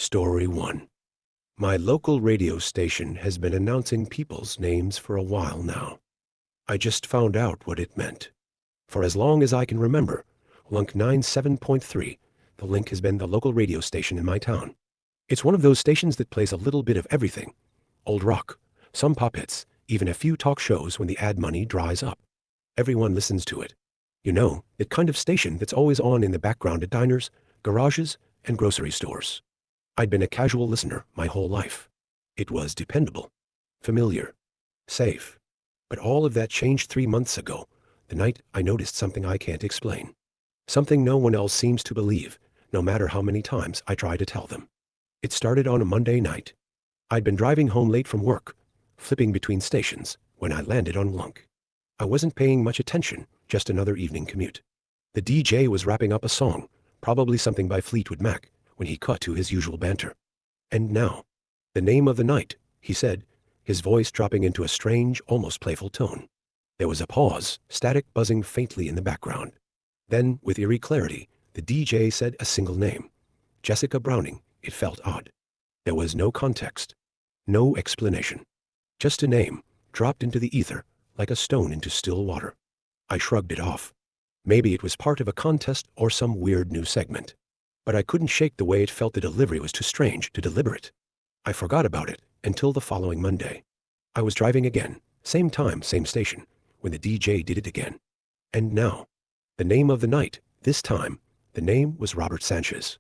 Story 1. My local radio station has been announcing people's names for a while now. I just found out what it meant. For as long as I can remember, Lunk 97.3, the Link has been the local radio station in my town. It's one of those stations that plays a little bit of everything. Old rock, some pop hits, even a few talk shows when the ad money dries up. Everyone listens to it. You know, that kind of station that's always on in the background at diners, garages, and grocery stores. I'd been a casual listener my whole life. It was dependable, familiar, safe. But all of that changed 3 months ago, the night I noticed something I can't explain. Something no one else seems to believe, no matter how many times I try to tell them. It started on a Monday night. I'd been driving home late from work, flipping between stations, when I landed on Lunk. I wasn't paying much attention, just another evening commute. The DJ was wrapping up a song, probably something by Fleetwood Mac, when he cut to his usual banter. And now, the name of the night, he said, his voice dropping into a strange, almost playful tone. There was a pause, static buzzing faintly in the background. Then, with eerie clarity, the DJ said a single name. Jessica Browning. It felt odd. There was no context, no explanation. Just a name, dropped into the ether, like a stone into still water. I shrugged it off. Maybe it was part of a contest or some weird new segment. But I couldn't shake the way it felt the delivery was too strange to deliberate. I forgot about it until the following Monday. I was driving again, same time, same station, when the DJ did it again. And now, the name of the night, this time, the name was Robert Sanchez.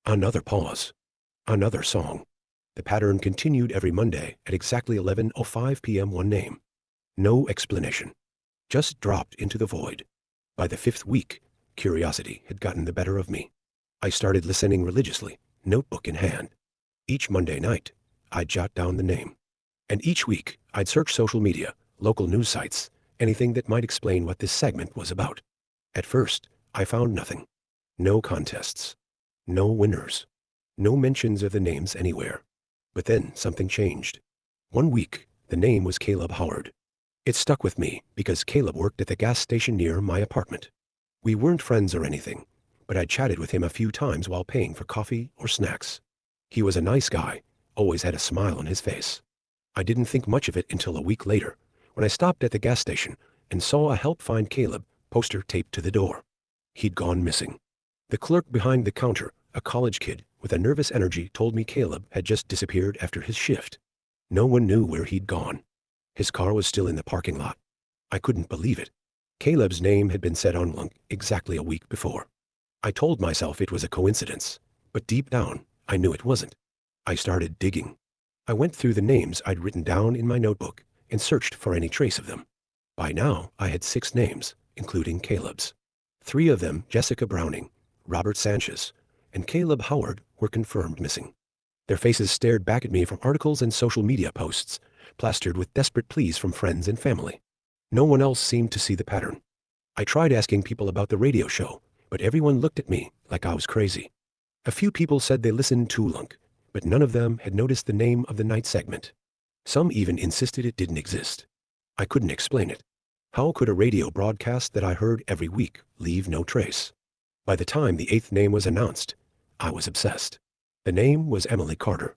Another pause. Another song. The pattern continued every Monday at exactly 11:05 p.m. One name. No explanation. Just dropped into the void. By the 5th week, curiosity had gotten the better of me. I started listening religiously, notebook in hand. Each Monday night, I'd jot down the name. And each week, I'd search social media, local news sites, anything that might explain what this segment was about. At first, I found nothing. No contests. No winners. No mentions of the names anywhere. But then something changed. One week, the name was Caleb Howard. It stuck with me because Caleb worked at the gas station near my apartment. We weren't friends or anything, but I chatted with him a few times while paying for coffee or snacks. He was a nice guy, always had a smile on his face. I didn't think much of it until a week later, when I stopped at the gas station and saw a Help Find Caleb poster taped to the door. He'd gone missing. The clerk behind the counter, a college kid with a nervous energy, told me Caleb had just disappeared after his shift. No one knew where he'd gone. His car was still in the parking lot. I couldn't believe it. Caleb's name had been said on Lunk exactly a week before. I told myself it was a coincidence, but deep down, I knew it wasn't. I started digging. I went through the names I'd written down in my notebook and searched for any trace of them. By now, I had 6 names, including Caleb's. 3 of them, Jessica Browning, Robert Sanchez, and Caleb Howard, were confirmed missing. Their faces stared back at me from articles and social media posts, plastered with desperate pleas from friends and family. No one else seemed to see the pattern. I tried asking people about the radio show, but everyone looked at me like I was crazy. A few people said they listened to Lunk, but none of them had noticed the name of the night segment. Some even insisted it didn't exist. I couldn't explain it. How could a radio broadcast that I heard every week leave no trace? By the time the 8th name was announced, I was obsessed. The name was Emily Carter.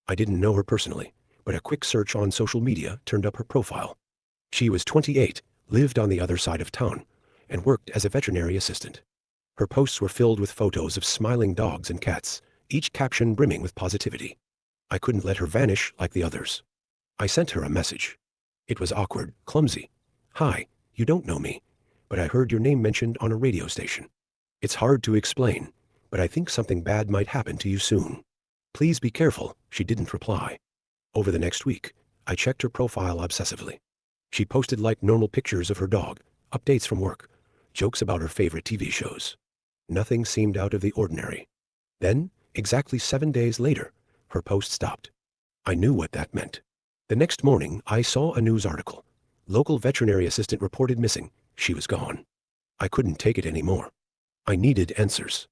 I didn't know her personally, but a quick search on social media turned up her profile. She was 28, lived on the other side of town, and worked as a veterinary assistant. Her posts were filled with photos of smiling dogs and cats, each caption brimming with positivity. I couldn't let her vanish like the others. I sent her a message. It was awkward, clumsy. Hi, you don't know me, but I heard your name mentioned on a radio station. It's hard to explain, but I think something bad might happen to you soon. Please be careful. She didn't reply. Over the next week, I checked her profile obsessively. She posted like normal pictures of her dog, updates from work, jokes about her favorite TV shows. Nothing seemed out of the ordinary. Then, exactly 7 days later, her post stopped. I knew what that meant. The next morning, I saw a news article. Local veterinary assistant reported missing. She was gone. I couldn't take it anymore. I needed answers.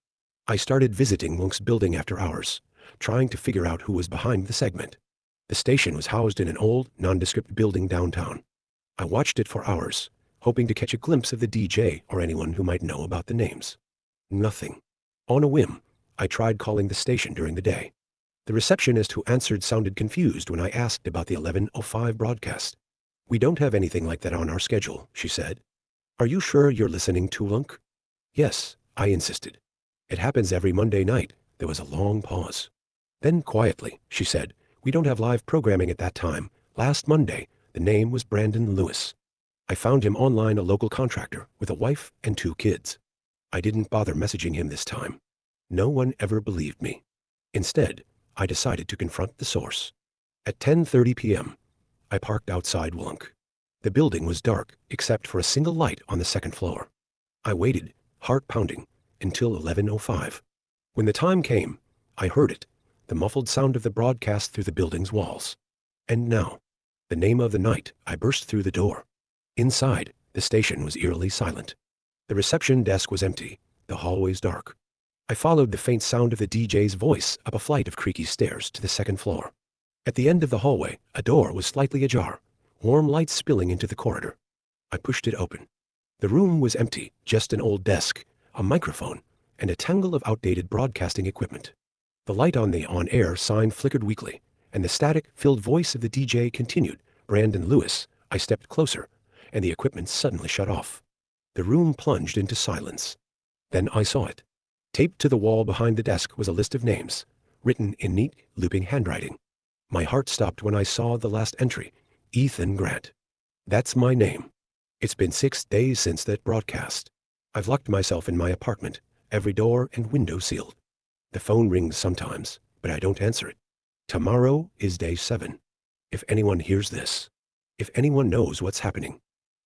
I started visiting Lunk's building after hours, trying to figure out who was behind the segment. The station was housed in an old, nondescript building downtown. I watched it for hours, hoping to catch a glimpse of the DJ or anyone who might know about the names. Nothing. On a whim, I tried calling the station during the day. The receptionist who answered sounded confused when I asked about the 11:05 broadcast. "We don't have anything like that on our schedule," she said. "Are you sure you're listening to Lunk?" "Yes," I insisted. "It happens every Monday night." There was a long pause. Then quietly, she said, "We don't have live programming at that time. Last Monday, the name was Brandon Lewis. I found him online, a local contractor with a wife and 2 kids. I didn't bother messaging him this time. No one ever believed me. Instead, I decided to confront the source. At 10:30 p.m., I parked outside Lunk. The building was dark, except for a single light on the second floor. I waited, heart pounding, until 11:05. When the time came, I heard it, the muffled sound of the broadcast through the building's walls. And now, the name of the night, I burst through the door. Inside, the station was eerily silent. The reception desk was empty, the hallways dark. I followed the faint sound of the DJ's voice up a flight of creaky stairs to the second floor. At the end of the hallway, a door was slightly ajar, warm light spilling into the corridor. I pushed it open. The room was empty, just an old desk, a microphone, and a tangle of outdated broadcasting equipment. The light on the on-air sign flickered weakly, and the static-filled voice of the DJ continued, "Brandon Lewis." I stepped closer, and the equipment suddenly shut off. The room plunged into silence. Then I saw it. Taped to the wall behind the desk was a list of names, written in neat, looping handwriting. My heart stopped when I saw the last entry, Ethan Grant. That's my name. It's been 6 days since that broadcast. I've locked myself in my apartment, every door and window sealed. The phone rings sometimes, but I don't answer it. Tomorrow is day 7. If anyone hears this, if anyone knows what's happening,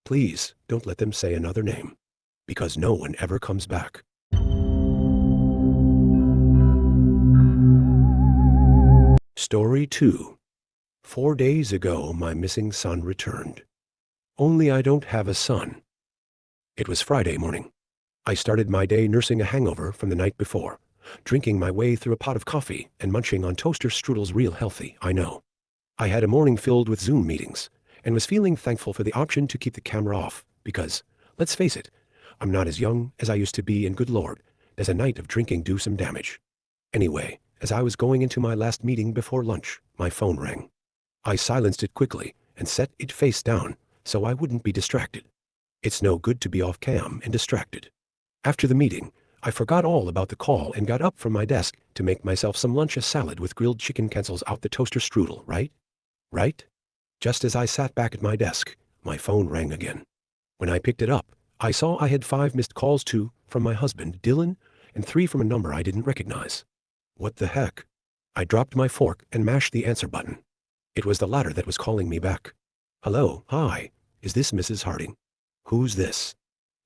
please don't let them say another name, because no one ever comes back. Story 2. 4 days ago, my missing son returned. Only I don't have a son. It was Friday morning. I started my day nursing a hangover from the night before, drinking my way through a pot of coffee and munching on toaster strudels. Real healthy, I know. I had a morning filled with Zoom meetings and was feeling thankful for the option to keep the camera off because, let's face it, I'm not as young as I used to be, and good Lord, does a night of drinking do some damage. Anyway, as I was going into my last meeting before lunch, my phone rang. I silenced it quickly and set it face down so I wouldn't be distracted. It's no good to be off cam and distracted. After the meeting, I forgot all about the call and got up from my desk to make myself some lunch. A salad with grilled chicken cancels out the toaster strudel, right? Right? Just as I sat back at my desk, my phone rang again. When I picked it up, I saw I had 5 missed calls, 2 from my husband, Dylan, and 3 from a number I didn't recognize. What the heck? I dropped my fork and mashed the answer button. It was the latter that was calling me back. "Hello, hi, is this Mrs. Harding?" "Who's this?"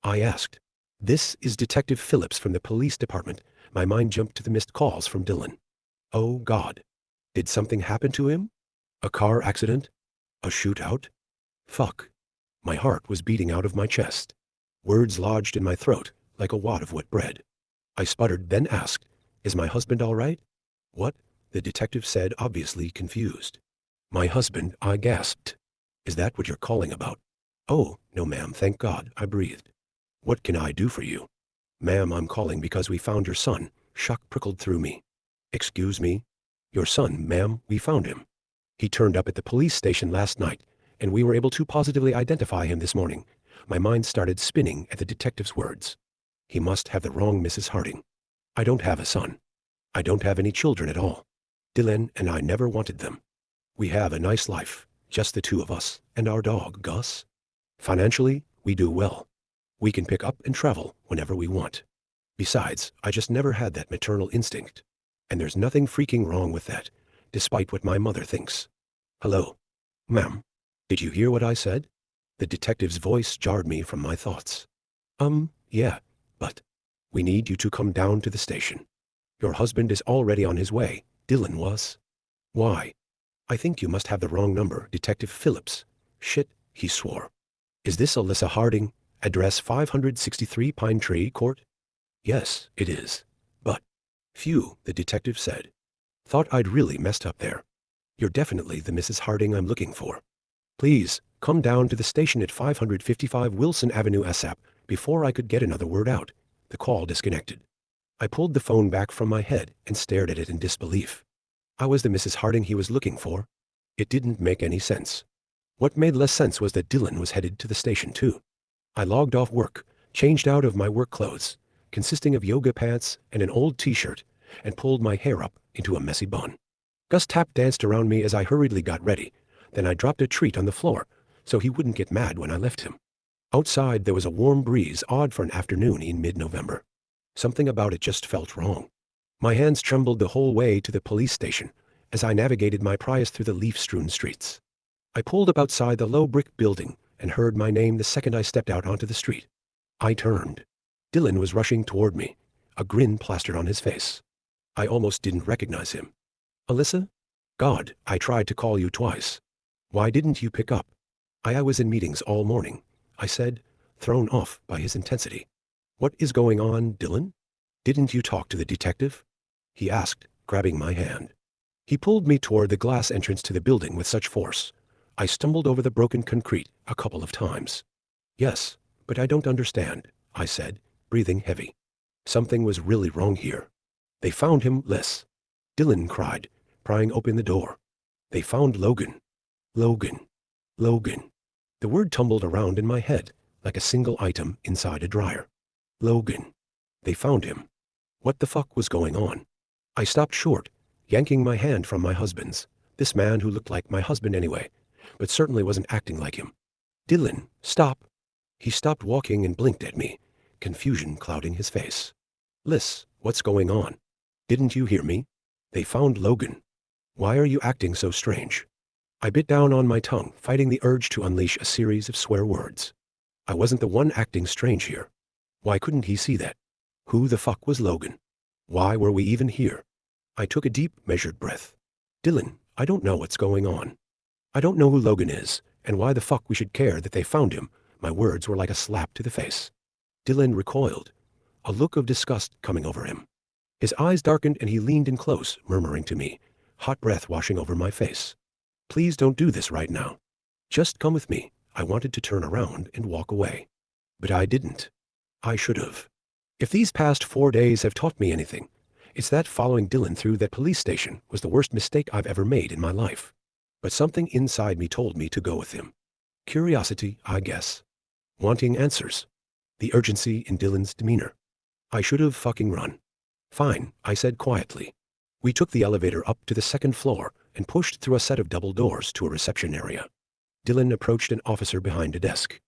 I asked. "This is Detective Phillips from the police department." My mind jumped to the missed calls from Dylan. Oh God. Did something happen to him? A car accident? A shootout? Fuck. My heart was beating out of my chest. Words lodged in my throat like a wad of wet bread. I sputtered, then asked, "Is my husband all right?" "What?" the detective said, obviously confused. "My husband," I gasped. "Is that what you're calling about?" "Oh, no ma'am, thank God," I breathed. "What can I do for you?" "Ma'am, I'm calling because we found your son." Shock prickled through me. "Excuse me?" "Your son, ma'am, we found him. He turned up at the police station last night, and we were able to positively identify him this morning." My mind started spinning at the detective's words. He must have the wrong Mrs. Harding. I don't have a son. I don't have any children at all. Dylan and I never wanted them. We have a nice life, just the 2 of us, and our dog, Gus. Financially, we do well. We can pick up and travel whenever we want. Besides, I just never had that maternal instinct. And there's nothing freaking wrong with that, despite what my mother thinks. "Hello. Ma'am, did you hear what I said?" The detective's voice jarred me from my thoughts. Yeah, but we need you to come down to the station. Your husband is already on his way." Dylan was. "Why? I think you must have the wrong number, Detective Phillips." "Shit," he swore. "Is this Alyssa Harding? Address 563 Pine Tree Court?" "Yes, it is. But..." "Phew," the detective said. "Thought I'd really messed up there. You're definitely the Mrs. Harding I'm looking for. Please, come down to the station at 555 Wilson Avenue ASAP." Before I could get another word out, the call disconnected. I pulled the phone back from my head and stared at it in disbelief. I was the Mrs. Harding he was looking for. It didn't make any sense. What made less sense was that Dylan was headed to the station too. I logged off work, changed out of my work clothes, consisting of yoga pants and an old t-shirt, and pulled my hair up into a messy bun. Gus tap danced around me as I hurriedly got ready. Then I dropped a treat on the floor so he wouldn't get mad when I left him. Outside there was a warm breeze, odd for an afternoon in mid-November. Something about it just felt wrong. My hands trembled the whole way to the police station as I navigated my Prius through the leaf-strewn streets. I pulled up outside the low brick building and heard my name the second I stepped out onto the street. I turned. Dylan was rushing toward me, a grin plastered on his face. I almost didn't recognize him. Alyssa? God, I tried to call you twice. Why didn't you pick up? I was in meetings all morning, I said, thrown off by his intensity. What is going on, Dylan? Didn't you talk to the detective? He asked, grabbing my hand. He pulled me toward the glass entrance to the building with such force. I stumbled over the broken concrete a couple of times. Yes, but I don't understand, I said, breathing heavy. Something was really wrong here. They found him, Liz. Dylan cried, prying open the door. They found Logan. Logan. Logan. The word tumbled around in my head like a single item inside a dryer. Logan. They found him. What the fuck was going on? I stopped short, yanking my hand from my husband's. This man who looked like my husband anyway, but certainly wasn't acting like him. Dylan, stop. He stopped walking and blinked at me, confusion clouding his face. Liz, what's going on? Didn't you hear me? They found Logan. Why are you acting so strange? I bit down on my tongue, fighting the urge to unleash a series of swear words. I wasn't the one acting strange here. Why couldn't he see that? Who the fuck was Logan? Why were we even here? I took a deep, measured breath. Dylan, I don't know what's going on. I don't know who Logan is, and why the fuck we should care that they found him. My words were like a slap to the face. Dylan recoiled, a look of disgust coming over him. His eyes darkened and he leaned in close, murmuring to me, hot breath washing over my face. Please don't do this right now. Just come with me. I wanted to turn around and walk away. But I didn't. I should have. If these past 4 days have taught me anything, it's that following Dylan through that police station was the worst mistake I've ever made in my life. But something inside me told me to go with him. Curiosity, I guess. Wanting answers. The urgency in Dylan's demeanor. I should have fucking run. Fine, I said quietly. We took the elevator up to the second floor and pushed through a set of double doors to a reception area. Dylan approached an officer behind a desk.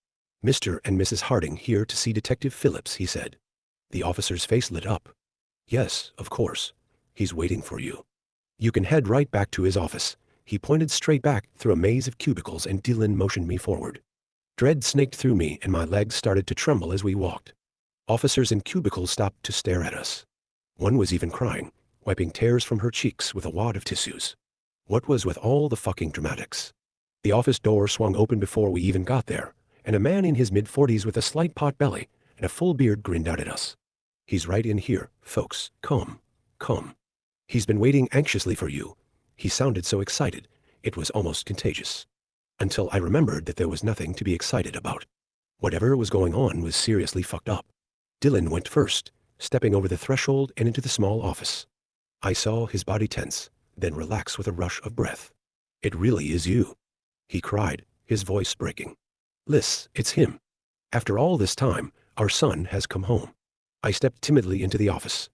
Mr. and Mrs. Harding here to see Detective Phillips, he said. The officer's face lit up. Yes, of course. He's waiting for you. You can head right back to his office. He pointed straight back through a maze of cubicles and Dylan motioned me forward. Dread snaked through me and my legs started to tremble as we walked. Officers in cubicles stopped to stare at us. One was even crying, wiping tears from her cheeks with a wad of tissues. What was with all the fucking dramatics? The office door swung open before we even got there, and a man in his mid-40s with a slight pot belly and a full beard grinned out at us. He's right in here, folks. Come. Come. He's been waiting anxiously for you. He sounded so excited, it was almost contagious. Until I remembered that there was nothing to be excited about. Whatever was going on was seriously fucked up. Dylan went first, stepping over the threshold and into the small office. I saw his body tense, then relax with a rush of breath. It really is you. He cried, his voice breaking. Liz, it's him. After all this time, our son has come home. I stepped timidly into the office.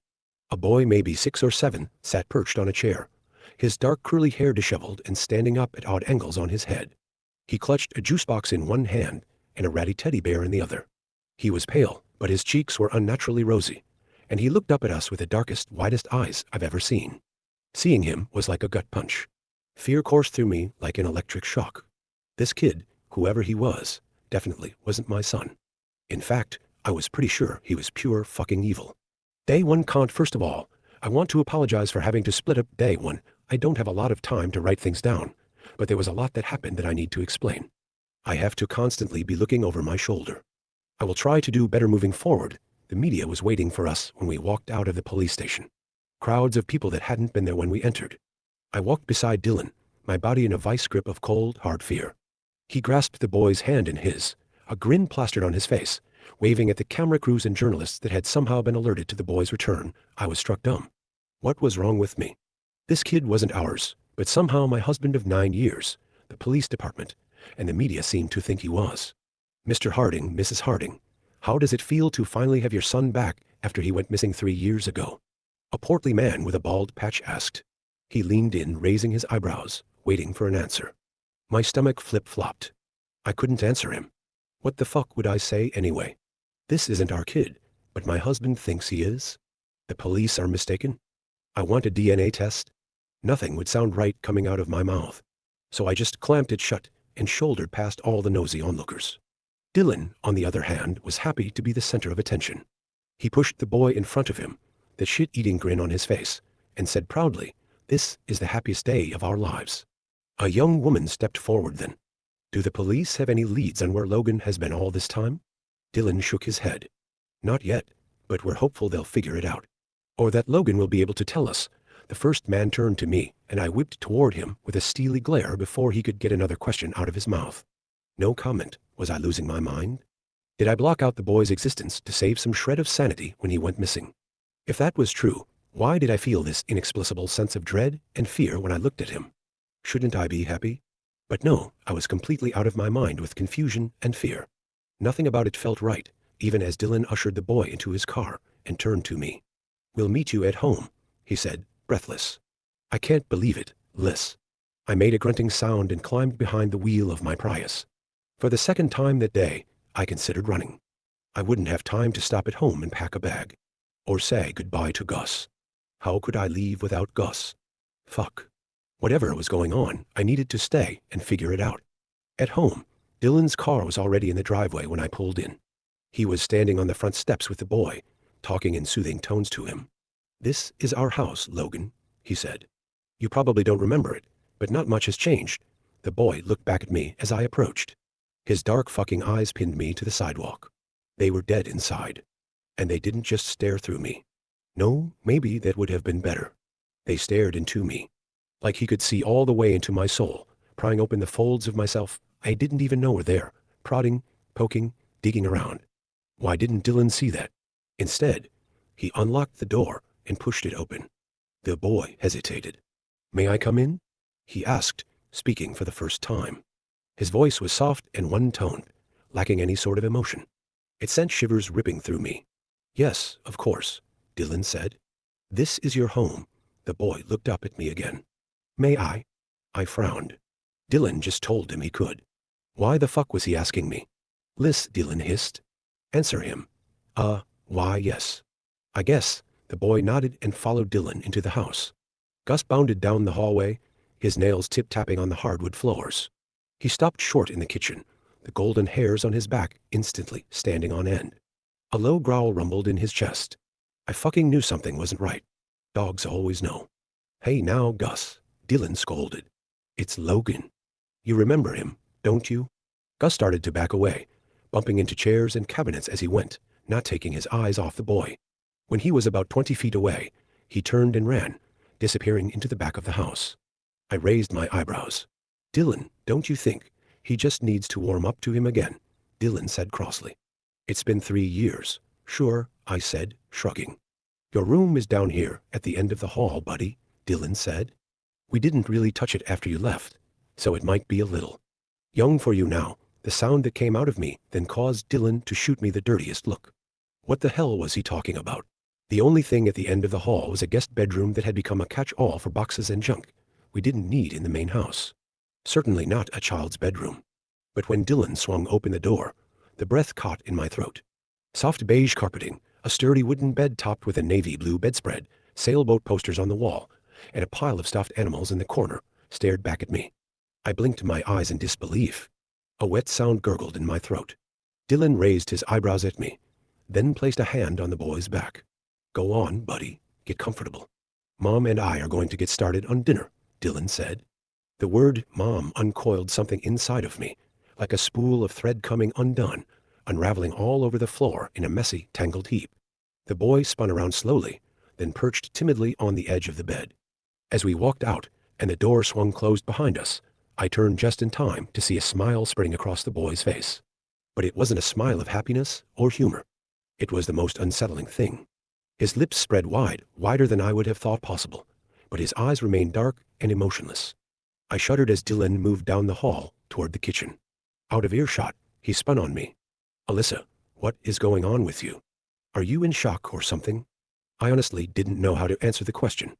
A boy maybe 6 or 7 sat perched on a chair, his dark curly hair disheveled and standing up at odd angles on his head. He clutched a juice box in one hand and a ratty teddy bear in the other. He was pale, but his cheeks were unnaturally rosy, and he looked up at us with the darkest, widest eyes I've ever seen. Seeing him was like a gut punch. Fear coursed through me like an electric shock. This kid, whoever he was, definitely wasn't my son. In fact, I was pretty sure he was pure fucking evil. Day one can't. First of all, I want to apologize for having to split up day one. I don't have a lot of time to write things down, but there was a lot that happened that I need to explain. I have to constantly be looking over my shoulder. I will try to do better moving forward. The media was waiting for us when we walked out of the police station. Crowds of people that hadn't been there when we entered. I walked beside Dylan, my body in a vice grip of cold, hard fear. He grasped the boy's hand in his, a grin plastered on his face, waving at the camera crews and journalists that had somehow been alerted to the boy's return. I was struck dumb. What was wrong with me? This kid wasn't ours, but somehow my husband of 9 years, the police department, and the media seemed to think he was. Mr. Harding, Mrs. Harding, how does it feel to finally have your son back after he went missing 3 years ago? A portly man with a bald patch asked. He leaned in, raising his eyebrows, waiting for an answer. My stomach flip-flopped. I couldn't answer him. What the fuck would I say anyway? This isn't our kid, but my husband thinks he is? The police are mistaken? I want a DNA test? Nothing would sound right coming out of my mouth. So I just clamped it shut and shouldered past all the nosy onlookers. Dylan, on the other hand, was happy to be the center of attention. He pushed the boy in front of him, the shit-eating grin on his face, and said proudly, "This is the happiest day of our lives." A young woman stepped forward then. Do the police have any leads on where Logan has been all this time? Dylan shook his head. Not yet, but we're hopeful they'll figure it out. Or that Logan will be able to tell us. The first man turned to me, and I whipped toward him with a steely glare before he could get another question out of his mouth. No comment. Was I losing my mind? Did I block out the boy's existence to save some shred of sanity when he went missing? If that was true, why did I feel this inexplicable sense of dread and fear when I looked at him? Shouldn't I be happy? But no, I was completely out of my mind with confusion and fear. Nothing about it felt right, even as Dylan ushered the boy into his car and turned to me. We'll meet you at home, he said, breathless. I can't believe it, Liz. I made a grunting sound and climbed behind the wheel of my Prius. For the second time that day, I considered running. I wouldn't have time to stop at home and pack a bag. Or say goodbye to Gus. How could I leave without Gus? Fuck. Whatever was going on, I needed to stay and figure it out. At home, Dylan's car was already in the driveway when I pulled in. He was standing on the front steps with the boy, talking in soothing tones to him. This is our house, Logan, he said. You probably don't remember it, but not much has changed. The boy looked back at me as I approached. His dark fucking eyes pinned me to the sidewalk. They were dead inside. And they didn't just stare through me. No, maybe that would have been better. They stared into me. Like he could see all the way into my soul, prying open the folds of myself I didn't even know were there, prodding, poking, digging around. Why didn't Dylan see that? Instead, he unlocked the door and pushed it open. The boy hesitated. May I come in? He asked, speaking for the first time. His voice was soft and one-toned, lacking any sort of emotion. It sent shivers ripping through me. Yes, of course, Dylan said. This is your home. The boy looked up at me again. May I? I frowned. Dylan just told him he could. Why the fuck was he asking me? Liz, Dylan hissed. Answer him. Why yes. I guess. The boy nodded and followed Dylan into the house. Gus bounded down the hallway, his nails tip-tapping on the hardwood floors. He stopped short in the kitchen, the golden hairs on his back instantly standing on end. A low growl rumbled in his chest. I fucking knew something wasn't right. Dogs always know. Hey now, Gus, Dylan scolded. It's Logan. You remember him, don't you? Gus started to back away, bumping into chairs and cabinets as he went, not taking his eyes off the boy. When he was about 20 feet away, he turned and ran, disappearing into the back of the house. I raised my eyebrows. Dylan, don't you think he just needs to warm up to him again? Dylan said crossly. It's been 3 years. Sure, I said, shrugging. Your room is down here at the end of the hall, buddy, Dylan said. We didn't really touch it after you left, so it might be a little young for you now. The sound that came out of me then caused Dylan to shoot me the dirtiest look. What the hell was he talking about? The only thing at the end of the hall was a guest bedroom that had become a catch-all for boxes and junk we didn't need in the main house. Certainly not a child's bedroom. But when Dylan swung open the door, the breath caught in my throat. Soft beige carpeting, a sturdy wooden bed topped with a navy blue bedspread, sailboat posters on the wall, and a pile of stuffed animals in the corner stared back at me. I blinked my eyes in disbelief. A wet sound gurgled in my throat. Dylan raised his eyebrows at me, then placed a hand on the boy's back. Go on, buddy. Get comfortable. Mom and I are going to get started on dinner, Dylan said. The word mom uncoiled something inside of me, like a spool of thread coming undone, unraveling all over the floor in a messy, tangled heap. The boy spun around slowly, then perched timidly on the edge of the bed. As we walked out and the door swung closed behind us, I turned just in time to see a smile spring across the boy's face. But it wasn't a smile of happiness or humor. It was the most unsettling thing. His lips spread wide, wider than I would have thought possible, but his eyes remained dark and emotionless. I shuddered as Dylan moved down the hall toward the kitchen. Out of earshot, he spun on me. Alyssa, what is going on with you? Are you in shock or something? I honestly didn't know how to answer the question.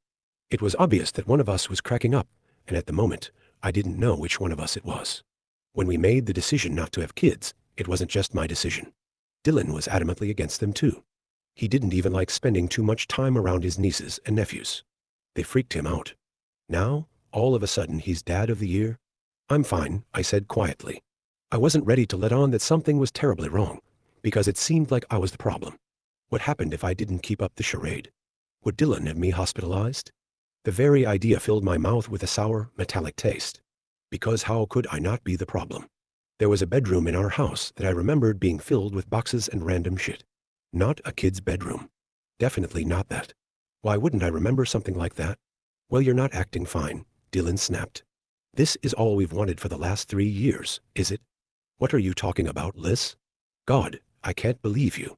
It was obvious that one of us was cracking up, and at the moment, I didn't know which one of us it was. When we made the decision not to have kids, it wasn't just my decision. Dylan was adamantly against them too. He didn't even like spending too much time around his nieces and nephews. They freaked him out. Now, all of a sudden, he's dad of the year? I'm fine, I said quietly. I wasn't ready to let on that something was terribly wrong, because it seemed like I was the problem. What happened if I didn't keep up the charade? Would Dylan have me hospitalized? The very idea filled my mouth with a sour, metallic taste. Because how could I not be the problem? There was a bedroom in our house that I remembered being filled with boxes and random shit. Not a kid's bedroom. Definitely not that. Why wouldn't I remember something like that? Well, you're not acting fine, Dylan snapped. This is all we've wanted for the last 3 years, is it? What are you talking about, Liz? God, I can't believe you.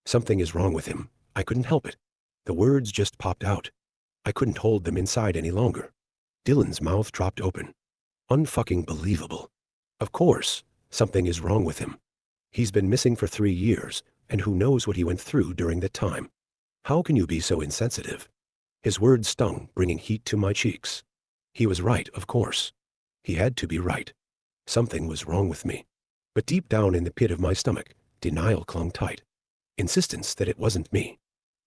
Something is wrong with him. I couldn't help it. The words just popped out. I couldn't hold them inside any longer. Dylan's mouth dropped open. Unfucking believable. Of course, something is wrong with him. He's been missing for 3 years, and who knows what he went through during that time. How can you be so insensitive? His words stung, bringing heat to my cheeks. He was right, of course. He had to be right. Something was wrong with me. But deep down in the pit of my stomach, denial clung tight. Insistence that it wasn't me.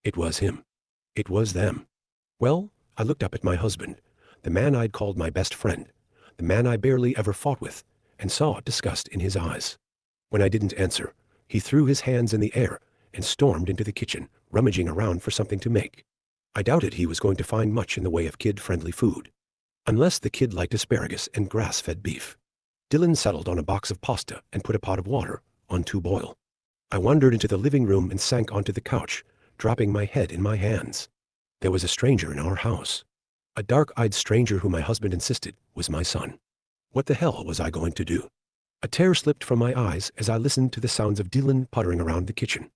It was him. It was them. Well, I looked up at my husband, the man I'd called my best friend, the man I barely ever fought with, and saw disgust in his eyes. When I didn't answer, he threw his hands in the air and stormed into the kitchen, rummaging around for something to make. I doubted he was going to find much in the way of kid-friendly food. Unless the kid liked asparagus and grass-fed beef. Dylan settled on a box of pasta and put a pot of water on to boil. I wandered into the living room and sank onto the couch, dropping my head in my hands. There was a stranger in our house. A dark-eyed stranger who my husband insisted was my son. What the hell was I going to do? A tear slipped from my eyes as I listened to the sounds of Dylan puttering around the kitchen.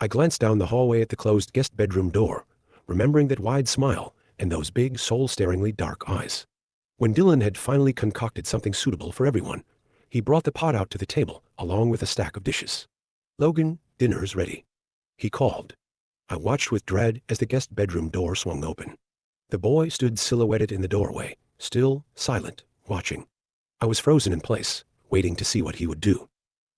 I glanced down the hallway at the closed guest bedroom door, remembering that wide smile and those big, soul-staringly dark eyes. When Dylan had finally concocted something suitable for everyone, he brought the pot out to the table, along with a stack of dishes. "Logan, dinner's ready," he called. I watched with dread as the guest bedroom door swung open. The boy stood silhouetted in the doorway, still, silent, watching. I was frozen in place, waiting to see what he would do.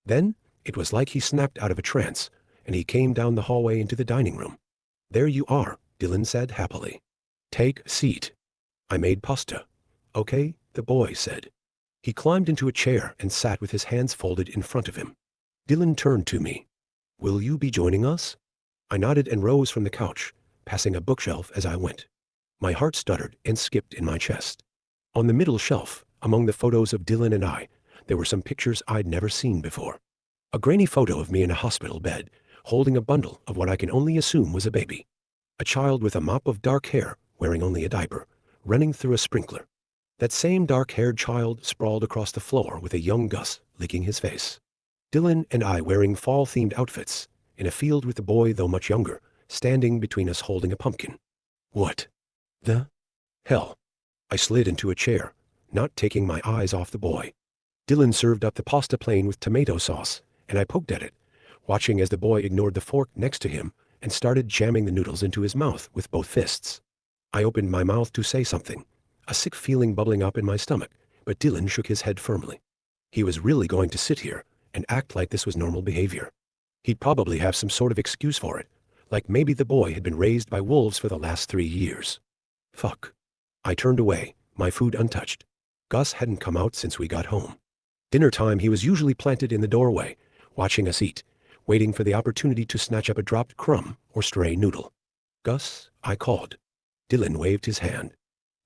Then, it was like he snapped out of a trance, and he came down the hallway into the dining room. "There you are," Dylan said happily. "Take a seat." I made pasta. "Okay," the boy said. He climbed into a chair and sat with his hands folded in front of him. Dylan turned to me. "Will you be joining us?" I nodded and rose from the couch, passing a bookshelf as I went. My heart stuttered and skipped in my chest. On the middle shelf, among the photos of Dylan and I, there were some pictures I'd never seen before. A grainy photo of me in a hospital bed, holding a bundle of what I can only assume was a baby. A child with a mop of dark hair, wearing only a diaper, running through a sprinkler. That same dark-haired child sprawled across the floor with a young Gus licking his face. Dylan and I wearing fall-themed outfits, in a field with the boy, though much younger, standing between us holding a pumpkin. What the hell? I slid into a chair, not taking my eyes off the boy. Dylan served up the pasta plain with tomato sauce, and I poked at it, watching as the boy ignored the fork next to him and started jamming the noodles into his mouth with both fists. I opened my mouth to say something, a sick feeling bubbling up in my stomach, but Dylan shook his head firmly. He was really going to sit here and act like this was normal behavior. He'd probably have some sort of excuse for it, like maybe the boy had been raised by wolves for the last 3 years. Fuck. I turned away, my food untouched. Gus hadn't come out since we got home. Dinner time, he was usually planted in the doorway, watching us eat, waiting for the opportunity to snatch up a dropped crumb or stray noodle. "Gus," I called. Dylan waved his hand.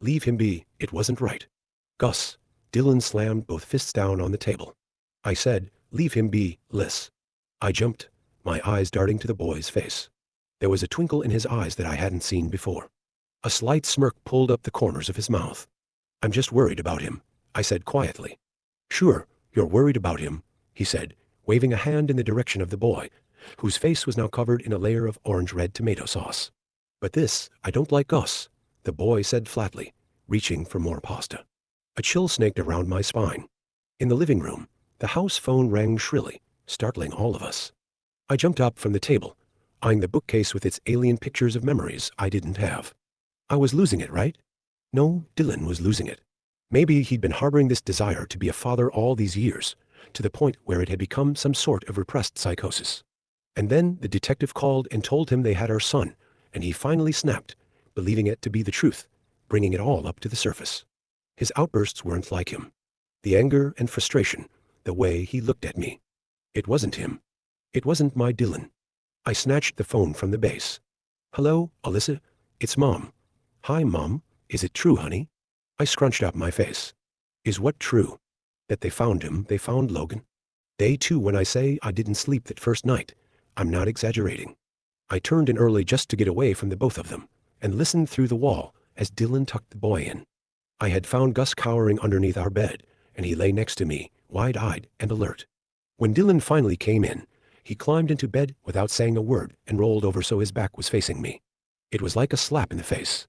"Leave him be, it wasn't right." "Gus." Dylan slammed both fists down on the table. I said, "Leave him be, Liz." I jumped, my eyes darting to the boy's face. There was a twinkle in his eyes that I hadn't seen before. A slight smirk pulled up the corners of his mouth. "I'm just worried about him," I said quietly. "Sure, you're worried about him," he said, waving a hand in the direction of the boy, whose face was now covered in a layer of orange-red tomato sauce. "But this, I don't like Gus. the boy said flatly, reaching for more pasta. A chill snaked around my spine. In the living room, the house phone rang shrilly, startling all of us. I jumped up from the table, eyeing the bookcase with its alien pictures of memories I didn't have. I was losing it, right? No, Dylan was losing it. Maybe he'd been harboring this desire to be a father all these years, to the point where it had become some sort of repressed psychosis. And then the detective called and told him they had our son, and he finally snapped, believing it to be the truth, bringing it all up to the surface. His outbursts weren't like him. The anger and frustration, the way he looked at me. It wasn't him. It wasn't my Dylan. I snatched the phone from the base. Hello, Alyssa? It's Mom. Hi, Mom. Is it true, honey? I scrunched up my face. Is what true? That they found him, they found Logan? Day 2 when I say I didn't sleep that first night. I'm not exaggerating. I turned in early just to get away from the both of them, and listened through the wall as Dylan tucked the boy in. I had found Gus cowering underneath our bed, and he lay next to me, wide-eyed and alert. When Dylan finally came in, he climbed into bed without saying a word and rolled over so his back was facing me. It was like a slap in the face.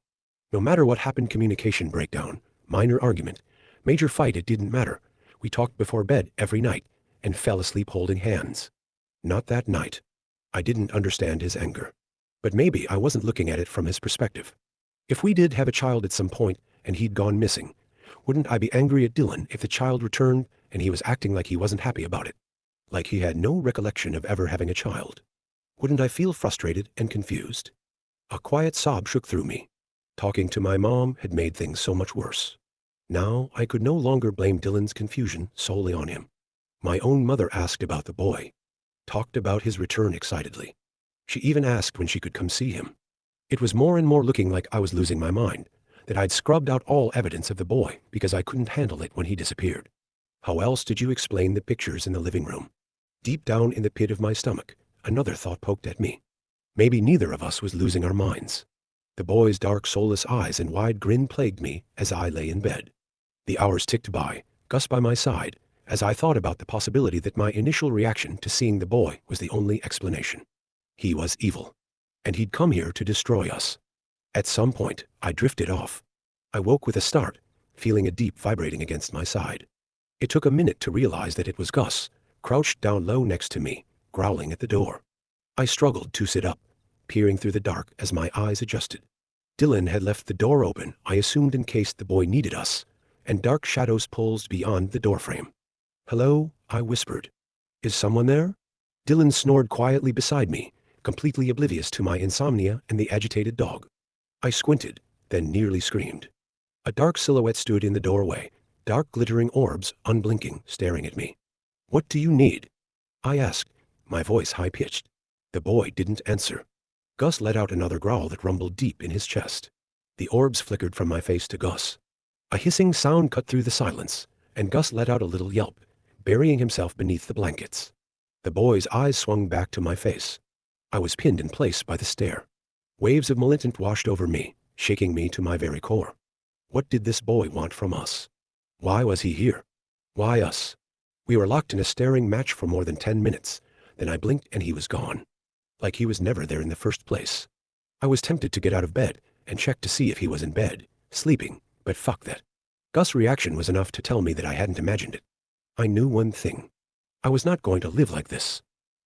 No matter what happened, communication breakdown, minor argument, major fight, it didn't matter. We talked before bed every night and fell asleep holding hands. Not that night. I didn't understand his anger. But maybe I wasn't looking at it from his perspective. If we did have a child at some point and he'd gone missing, wouldn't I be angry at Dylan if the child returned and he was acting like he wasn't happy about it? Like he had no recollection of ever having a child? Wouldn't I feel frustrated and confused? A quiet sob shook through me. Talking to my mom had made things so much worse. Now I could no longer blame Dylan's confusion solely on him. My own mother asked about the boy, talked about his return excitedly. She even asked when she could come see him. It was more and more looking like I was losing my mind, that I'd scrubbed out all evidence of the boy because I couldn't handle it when he disappeared. How else did you explain the pictures in the living room? Deep down in the pit of my stomach, another thought poked at me. Maybe neither of us was losing our minds. The boy's dark, soulless eyes and wide grin plagued me as I lay in bed. The hours ticked by, Gus by my side, as I thought about the possibility that my initial reaction to seeing the boy was the only explanation. He was evil, and he'd come here to destroy us. At some point, I drifted off. I woke with a start, feeling a deep vibrating against my side. It took a minute to realize that it was Gus, crouched down low next to me, growling at the door. I struggled to sit up, peering through the dark as my eyes adjusted. Dylan had left the door open, I assumed in case the boy needed us, and dark shadows pulsed beyond the doorframe. Hello, I whispered. Is someone there? Dylan snored quietly beside me, completely oblivious to my insomnia and the agitated dog. I squinted, then nearly screamed. A dark silhouette stood in the doorway, dark glittering orbs, unblinking, staring at me. What do you need? I asked, my voice high-pitched. The boy didn't answer. Gus let out another growl that rumbled deep in his chest. The orbs flickered from my face to Gus. A hissing sound cut through the silence, and Gus let out a little yelp, burying himself beneath the blankets. The boy's eyes swung back to my face. I was pinned in place by the stare. Waves of malignant washed over me, shaking me to my very core. What did this boy want from us? Why was he here? Why us? We were locked in a staring match for more than 10 minutes. Then I blinked and he was gone. Like he was never there in the first place. I was tempted to get out of bed and check to see if he was in bed, sleeping, but fuck that. Gus' reaction was enough to tell me that I hadn't imagined it. I knew one thing. I was not going to live like this.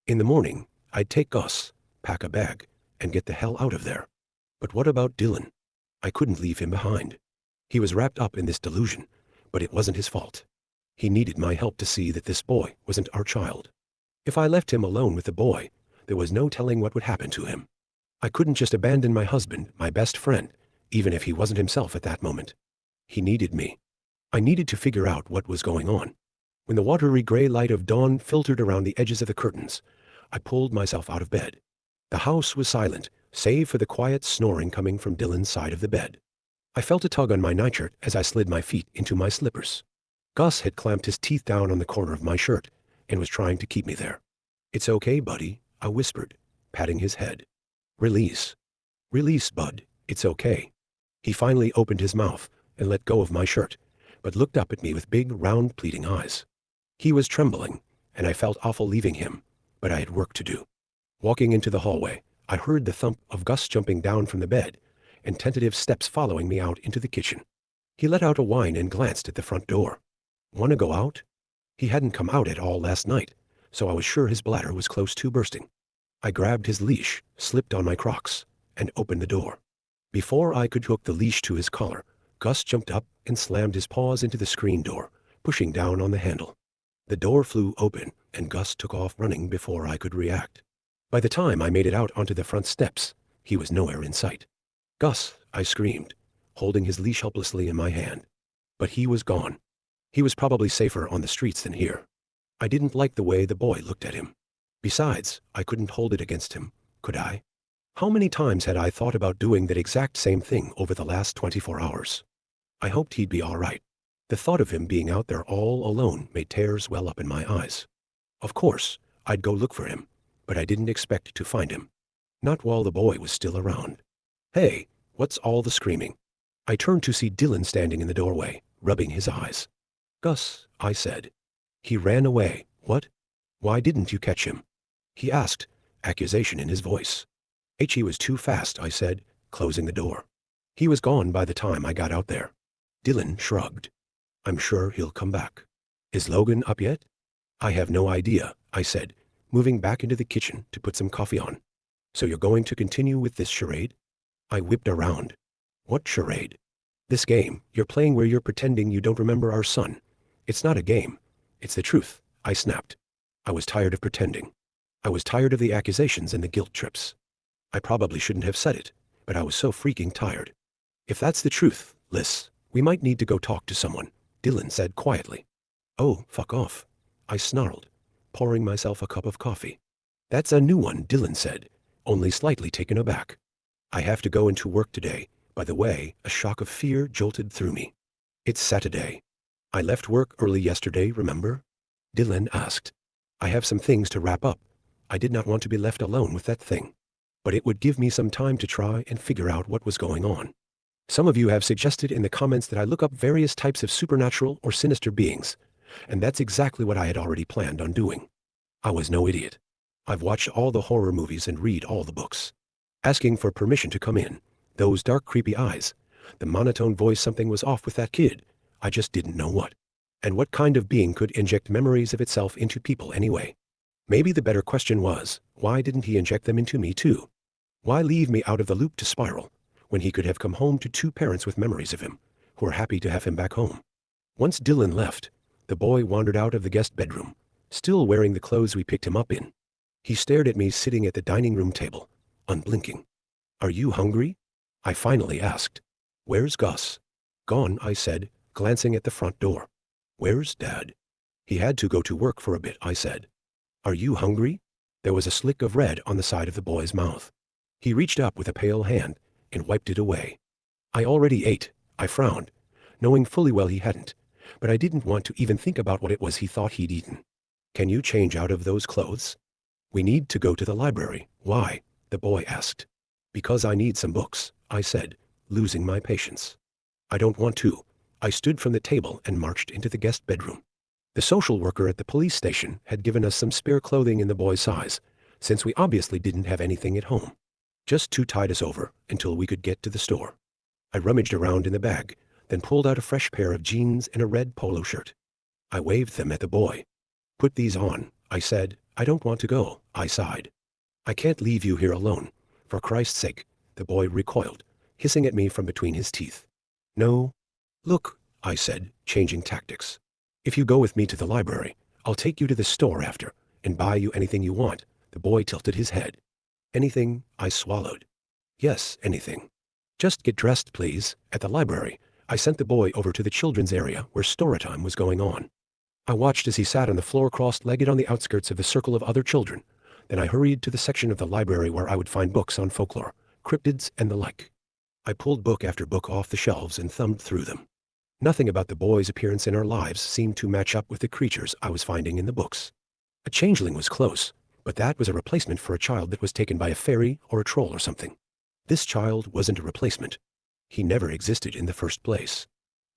In the morning, I'd take Gus, pack a bag, and get the hell out of there. But what about Dylan? I couldn't leave him behind. He was wrapped up in this delusion, but it wasn't his fault. He needed my help to see that this boy wasn't our child. If I left him alone with the boy, there was no telling what would happen to him. I couldn't just abandon my husband, my best friend, even if he wasn't himself at that moment. He needed me. I needed to figure out what was going on. When the watery gray light of dawn filtered around the edges of the curtains, I pulled myself out of bed. The house was silent, save for the quiet snoring coming from Dylan's side of the bed. I felt a tug on my nightshirt as I slid my feet into my slippers. Gus had clamped his teeth down on the corner of my shirt and was trying to keep me there. It's okay, buddy, I whispered, patting his head. Release. Release, bud, it's okay. He finally opened his mouth and let go of my shirt, but looked up at me with big, round, pleading eyes. He was trembling, and I felt awful leaving him, but I had work to do. Walking into the hallway, I heard the thump of Gus jumping down from the bed, and tentative steps following me out into the kitchen. He let out a whine and glanced at the front door. "Want to go out?" He hadn't come out at all last night, so I was sure his bladder was close to bursting. I grabbed his leash, slipped on my Crocs, and opened the door. Before I could hook the leash to his collar, Gus jumped up and slammed his paws into the screen door, pushing down on the handle. The door flew open, and Gus took off running before I could react. By the time I made it out onto the front steps, he was nowhere in sight. "Gus!" I screamed, holding his leash helplessly in my hand. But he was gone. He was probably safer on the streets than here. I didn't like the way the boy looked at him. Besides, I couldn't hold it against him, could I? How many times had I thought about doing that exact same thing over the last 24 hours? I hoped he'd be all right. The thought of him being out there all alone made tears well up in my eyes. Of course, I'd go look for him, but I didn't expect to find him. Not while the boy was still around. "Hey, what's all the screaming?" I turned to see Dylan standing in the doorway, rubbing his eyes. "Gus," I said. "He ran away. What? Why didn't you catch him?" he asked, accusation in his voice. "He was too fast," I said, closing the door. "He was gone by the time I got out there." Dylan shrugged. "I'm sure he'll come back." "Is Logan up yet?" "I have no idea," I said, moving back into the kitchen to put some coffee on. "So you're going to continue with this charade?" I whipped around. "What charade?" "This game you're playing where you're pretending you don't remember our son. It's not a game. It's the truth," I snapped. I was tired of pretending. I was tired of the accusations and the guilt trips. I probably shouldn't have said it, but I was so freaking tired. "If that's the truth, Liz, we might need to go talk to someone," Dylan said quietly. "Oh, fuck off," I snarled, pouring myself a cup of coffee. "That's a new one," Dylan said, only slightly taken aback. "I have to go into work today." By the way, a shock of fear jolted through me. "It's Saturday." "I left work early yesterday, remember?" Dylan asked. "I have some things to wrap up. I did not want to be left alone with that thing. But it would give me some time to try and figure out what was going on. Some of you have suggested in the comments that I look up various types of supernatural or sinister beings, and that's exactly what I had already planned on doing. I was no idiot. I've watched all the horror movies and read all the books. Asking for permission to come in, those dark creepy eyes, the monotone voice, something was off with that kid. I just didn't know what. And what kind of being could inject memories of itself into people anyway? Maybe the better question was, why didn't he inject them into me too? Why leave me out of the loop to spiral, when he could have come home to two parents with memories of him, who were happy to have him back home? Once Dylan left, the boy wandered out of the guest bedroom, still wearing the clothes we picked him up in. He stared at me sitting at the dining room table, unblinking. "Are you hungry?" I finally asked. "Where's Gus?" "Gone," I said, glancing at the front door. "Where's Dad?" "He had to go to work for a bit," I said. "Are you hungry?" There was a slick of red on the side of the boy's mouth. He reached up with a pale hand and wiped it away. "I already ate," I frowned, knowing fully well he hadn't, but I didn't want to even think about what it was he thought he'd eaten. "Can you change out of those clothes?" "We need to go to the library." "Why?" the boy asked. "Because I need some books," I said, losing my patience. "I don't want to." I stood from the table and marched into the guest bedroom. The social worker at the police station had given us some spare clothing in the boy's size, since we obviously didn't have anything at home. Just to tide us over until we could get to the store. I rummaged around in the bag, then pulled out a fresh pair of jeans and a red polo shirt. I waved them at the boy. "Put these on," I said. "I don't want to go," I sighed. "I can't leave you here alone. For Christ's sake," the boy recoiled, hissing at me from between his teeth. "No." "Look," I said, changing tactics. "If you go with me to the library, I'll take you to the store after and buy you anything you want." The boy tilted his head. "Anything?" I swallowed. "Yes, anything. Just get dressed, please." At the library, I sent the boy over to the children's area where story time was going on. I watched as he sat on the floor crossed-legged on the outskirts of the circle of other children. Then I hurried to the section of the library where I would find books on folklore, cryptids, and the like. I pulled book after book off the shelves and thumbed through them. Nothing about the boy's appearance in our lives seemed to match up with the creatures I was finding in the books. A changeling was close, but that was a replacement for a child that was taken by a fairy or a troll or something. This child wasn't a replacement. He never existed in the first place.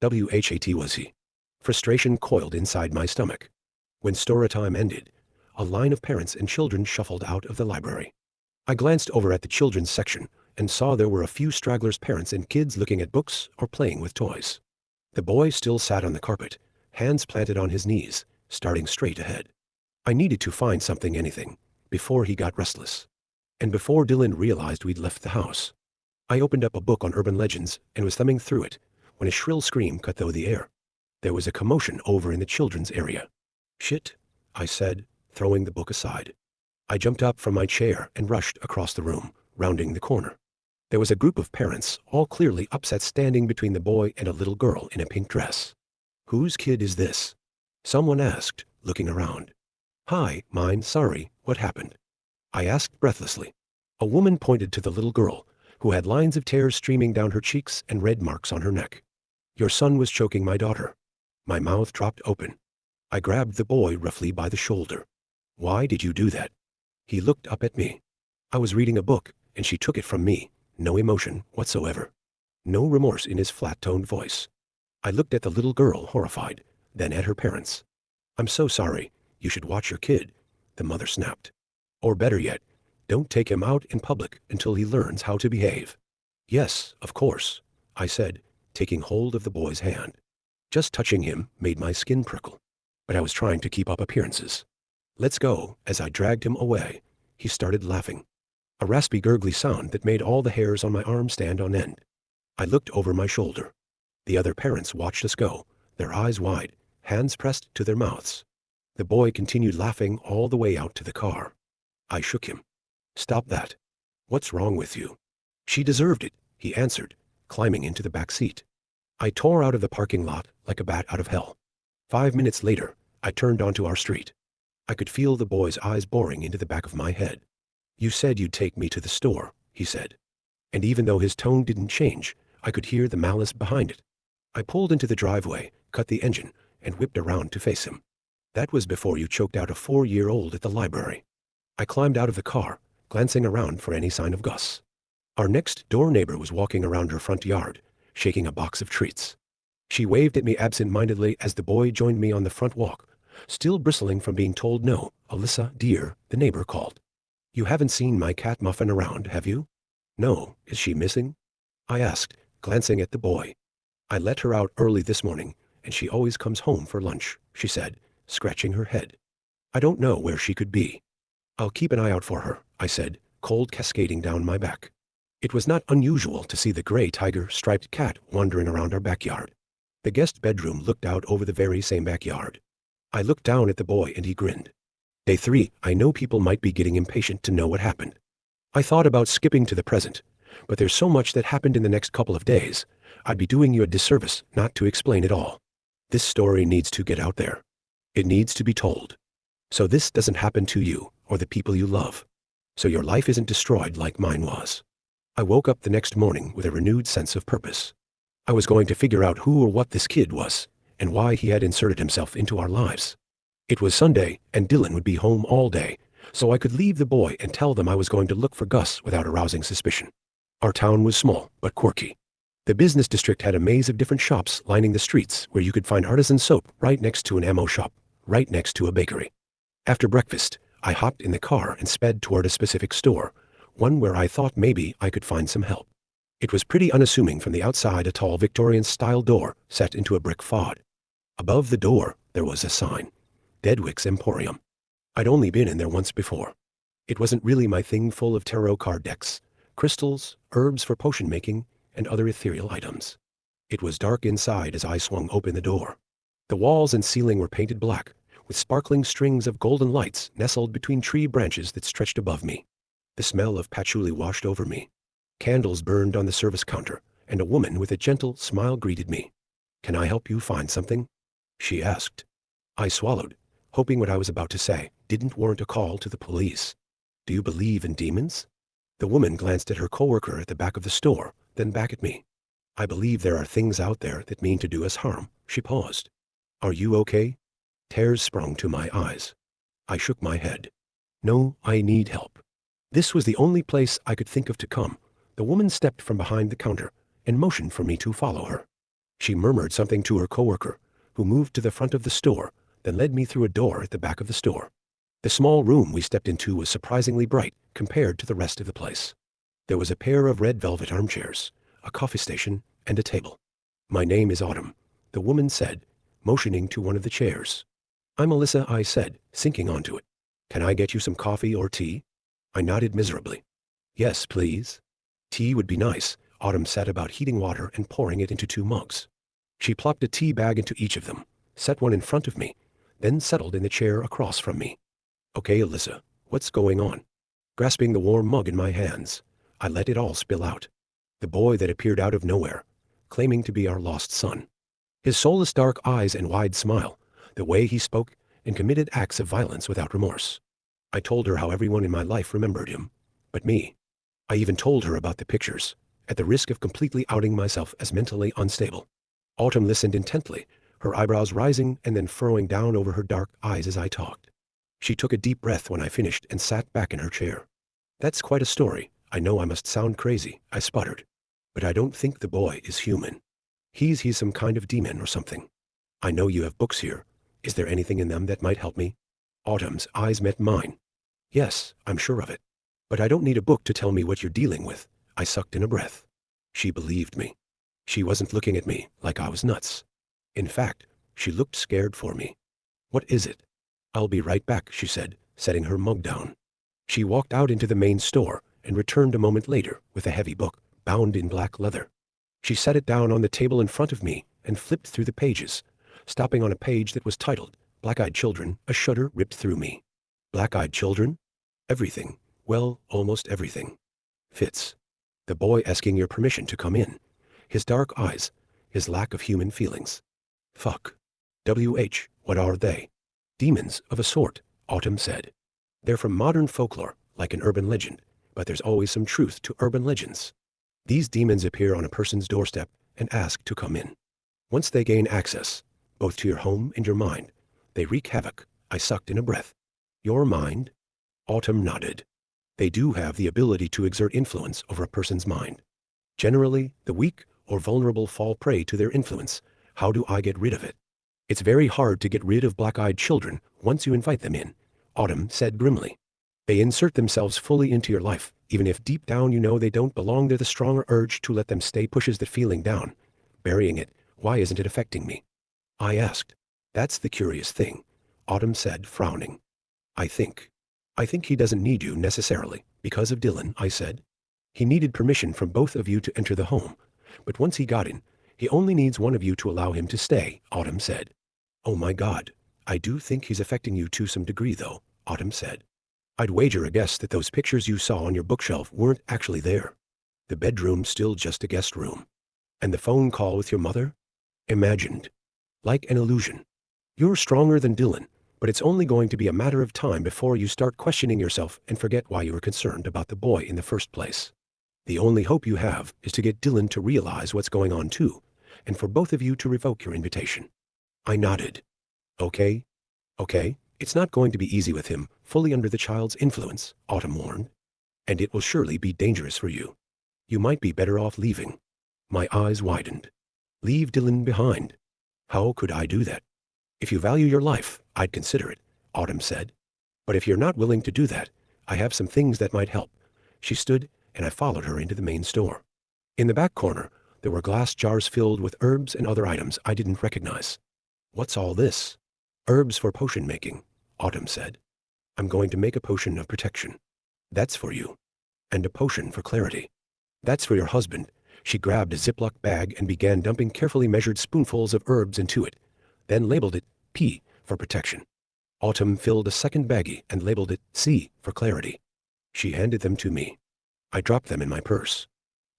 WHAT was he? Frustration coiled inside my stomach. When story time ended, a line of parents and children shuffled out of the library. I glanced over at the children's section and saw there were a few stragglers' parents and kids looking at books or playing with toys. The boy still sat on the carpet, hands planted on his knees, starting straight ahead. I needed to find something, anything, before he got restless. And before Dylan realized we'd left the house. I opened up a book on urban legends and was thumbing through it when a shrill scream cut through the air. There was a commotion over in the children's area. "Shit," I said, throwing the book aside. I jumped up from my chair and rushed across the room, rounding the corner. There was a group of parents, all clearly upset, standing between the boy and a little girl in a pink dress. "Whose kid is this?" someone asked, looking around. "Hi, mine, sorry, what happened?" I asked breathlessly. A woman pointed to the little girl, who had lines of tears streaming down her cheeks and red marks on her neck. "Your son was choking my daughter." My mouth dropped open. I grabbed the boy roughly by the shoulder. "Why did you do that?" He looked up at me. I was reading a book, and she took it from me, no emotion whatsoever. No remorse in his flat-toned voice. I looked at the little girl, horrified, then at her parents. "I'm so sorry. You should watch your kid," the mother snapped. "Or better yet, don't take him out in public until he learns how to behave." "Yes, of course," I said, taking hold of the boy's hand. Just touching him made my skin prickle, but I was trying to keep up appearances. "Let's go." As I dragged him away, he started laughing. A raspy, gurgly sound that made all the hairs on my arm stand on end. I looked over my shoulder. The other parents watched us go, their eyes wide, hands pressed to their mouths. The boy continued laughing all the way out to the car. I shook him. "Stop that. What's wrong with you?" "She deserved it," he answered, climbing into the back seat. I tore out of the parking lot like a bat out of hell. 5 minutes later, I turned onto our street. I could feel the boy's eyes boring into the back of my head. "You said you'd take me to the store," he said. And even though his tone didn't change, I could hear the malice behind it. I pulled into the driveway, cut the engine, and whipped around to face him. "That was before you choked out a 4-year-old at the library." I climbed out of the car, glancing around for any sign of Gus. Our next-door neighbor was walking around her front yard, shaking a box of treats. She waved at me absent-mindedly as the boy joined me on the front walk, still bristling from being told no. "Alyssa, dear," the neighbor called. "You haven't seen my cat Muffin around, have you?" "No. Is she missing?" I asked, glancing at the boy. "I let her out early this morning, and she always comes home for lunch," she said, scratching her head. "I don't know where she could be." "I'll keep an eye out for her," I said, cold cascading down my back. It was not unusual to see the gray tiger-striped cat wandering around our backyard. The guest bedroom looked out over the very same backyard. I looked down at the boy and he grinned. Day 3, I know people might be getting impatient to know what happened. I thought about skipping to the present, but there's so much that happened in the next couple of days. I'd be doing you a disservice not to explain it all. This story needs to get out there. It needs to be told. So this doesn't happen to you or the people you love. So your life isn't destroyed like mine was. I woke up the next morning with a renewed sense of purpose. I was going to figure out who or what this kid was and why he had inserted himself into our lives. It was Sunday and Dylan would be home all day, so I could leave the boy and tell them I was going to look for Gus without arousing suspicion. Our town was small but quirky. The business district had a maze of different shops lining the streets where you could find artisan soap right next to an ammo shop, right next to a bakery. After breakfast, I hopped in the car and sped toward a specific store, one where I thought maybe I could find some help. It was pretty unassuming from the outside, a tall Victorian-style door set into a brick facade. Above the door, there was a sign, Deadwick's Emporium. I'd only been in there once before. It wasn't really my thing, full of tarot card decks, crystals, herbs for potion making, and other ethereal items. It was dark inside as I swung open the door. The walls and ceiling were painted black, with sparkling strings of golden lights nestled between tree branches that stretched above me. The smell of patchouli washed over me. Candles burned on the service counter, and a woman with a gentle smile greeted me. "Can I help you find something?" she asked. I swallowed, hoping what I was about to say didn't warrant a call to the police. "Do you believe in demons?" The woman glanced at her coworker at the back of the store, then back at me. "I believe there are things out there that mean to do us harm." She paused. "Are you okay?" Tears sprung to my eyes. I shook my head. "No, I need help." This was the only place I could think of to come. The woman stepped from behind the counter and motioned for me to follow her. She murmured something to her coworker, who moved to the front of the store, then led me through a door at the back of the store. The small room we stepped into was surprisingly bright compared to the rest of the place. There was a pair of red velvet armchairs, a coffee station, and a table. "My name is Autumn," the woman said, motioning to one of the chairs. "I'm Alyssa," I said, sinking onto it. "Can I get you some coffee or tea?" I nodded miserably. "Yes, please." "Tea would be nice." Autumn set about heating water and pouring it into 2 mugs. She plopped a tea bag into each of them, set one in front of me, then settled in the chair across from me. "Okay, Alyssa, what's going on?" Grasping the warm mug in my hands, I let it all spill out. The boy that appeared out of nowhere, claiming to be our lost son. His soulless dark eyes and wide smile, the way he spoke and committed acts of violence without remorse. I told her how everyone in my life remembered him, but me. I even told her about the pictures, at the risk of completely outing myself as mentally unstable. Autumn listened intently, her eyebrows rising and then furrowing down over her dark eyes as I talked. She took a deep breath when I finished and sat back in her chair. "That's quite a story. I know I must sound crazy," I sputtered. "But I don't think the boy is human. He's some kind of demon or something. I know you have books here. Is there anything in them that might help me?" Autumn's eyes met mine. "Yes, I'm sure of it. But I don't need a book to tell me what you're dealing with." I sucked in a breath. She believed me. She wasn't looking at me like I was nuts. In fact, she looked scared for me. "What is it?" "I'll be right back," she said, setting her mug down. She walked out into the main store and returned a moment later with a heavy book, bound in black leather. She set it down on the table in front of me and flipped through the pages, stopping on a page that was titled, "Black-Eyed Children." A shudder ripped through me. Black-eyed children? Everything, well, almost everything, fits. The boy asking your permission to come in. His dark eyes, his lack of human feelings. Fuck. What are they? Demons of a sort, Autumn said. They're from modern folklore, like an urban legend, but there's always some truth to urban legends. These demons appear on a person's doorstep and ask to come in. Once they gain access, both to your home and your mind, they wreak havoc. I sucked in a breath. Your mind? Autumn nodded. They do have the ability to exert influence over a person's mind. Generally, the weak or vulnerable fall prey to their influence. How do I get rid of it? It's very hard to get rid of black-eyed children once you invite them in, Autumn said grimly. They insert themselves fully into your life, even if deep down you know they don't belong there. The stronger urge to let them stay pushes that feeling down. Burying it, why isn't it affecting me? I asked. That's the curious thing, Autumn said, frowning. I think he doesn't need you necessarily, because of Dylan, I said. He needed permission from both of you to enter the home, but once he got in, he only needs one of you to allow him to stay, Autumn said. Oh my God, I do think he's affecting you to some degree though, Autumn said. I'd wager a guess that those pictures you saw on your bookshelf weren't actually there. The bedroom's still just a guest room. And the phone call with your mother? Imagined. Like an illusion. You're stronger than Dylan, but it's only going to be a matter of time before you start questioning yourself and forget why you were concerned about the boy in the first place. The only hope you have is to get Dylan to realize what's going on too, and for both of you to revoke your invitation. I nodded. Okay. It's not going to be easy with him, fully under the child's influence, Autumn warned. And it will surely be dangerous for you. You might be better off leaving. My eyes widened. Leave Dylan behind. How could I do that? If you value your life, I'd consider it, Autumn said. But if you're not willing to do that, I have some things that might help. She stood, and I followed her into the main store. In the back corner, there were glass jars filled with herbs and other items I didn't recognize. What's all this? Herbs for potion making, Autumn said. I'm going to make a potion of protection. That's for you. And a potion for clarity. That's for your husband. She grabbed a Ziploc bag and began dumping carefully measured spoonfuls of herbs into it, then labeled it P for protection. Autumn filled a second baggie and labeled it C for clarity. She handed them to me. I dropped them in my purse.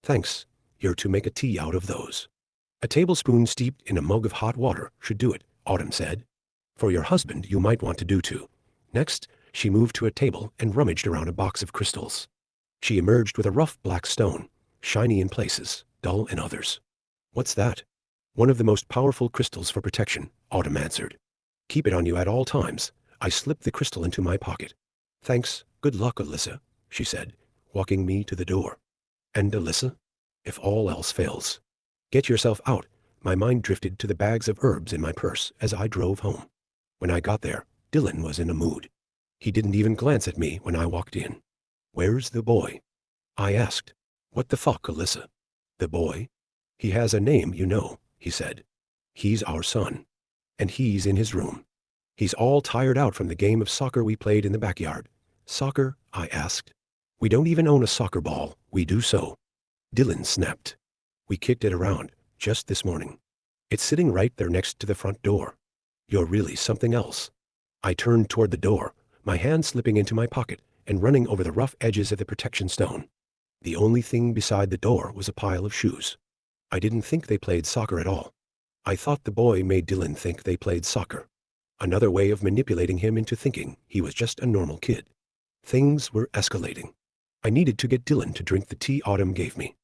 Thanks. You're to make a tea out of those. A tablespoon steeped in a mug of hot water should do it, Autumn said. For your husband, you might want to do too. Next, she moved to a table and rummaged around a box of crystals. She emerged with a rough black stone, shiny in places, dull in others. What's that? One of the most powerful crystals for protection, Autumn answered. Keep it on you at all times. I slipped the crystal into my pocket. Thanks. Good luck, Alyssa, she said, walking me to the door. And Alyssa? If all else fails. Get yourself out. My mind drifted to the bags of herbs in my purse as I drove home. When I got there, Dylan was in a mood. He didn't even glance at me when I walked in. Where's the boy? I asked. What the fuck, Alyssa? The boy? He has a name, you know, he said. He's our son. And he's in his room. He's all tired out from the game of soccer we played in the backyard. Soccer? I asked. We don't even own a soccer ball. We do so. Dylan snapped. We kicked it around, just this morning. It's sitting right there next to the front door. You're really something else. I turned toward the door, my hand slipping into my pocket and running over the rough edges of the protection stone. The only thing beside the door was a pile of shoes. I didn't think they played soccer at all. I thought the boy made Dylan think they played soccer. Another way of manipulating him into thinking he was just a normal kid. Things were escalating. I needed to get Dylan to drink the tea Autumn gave me.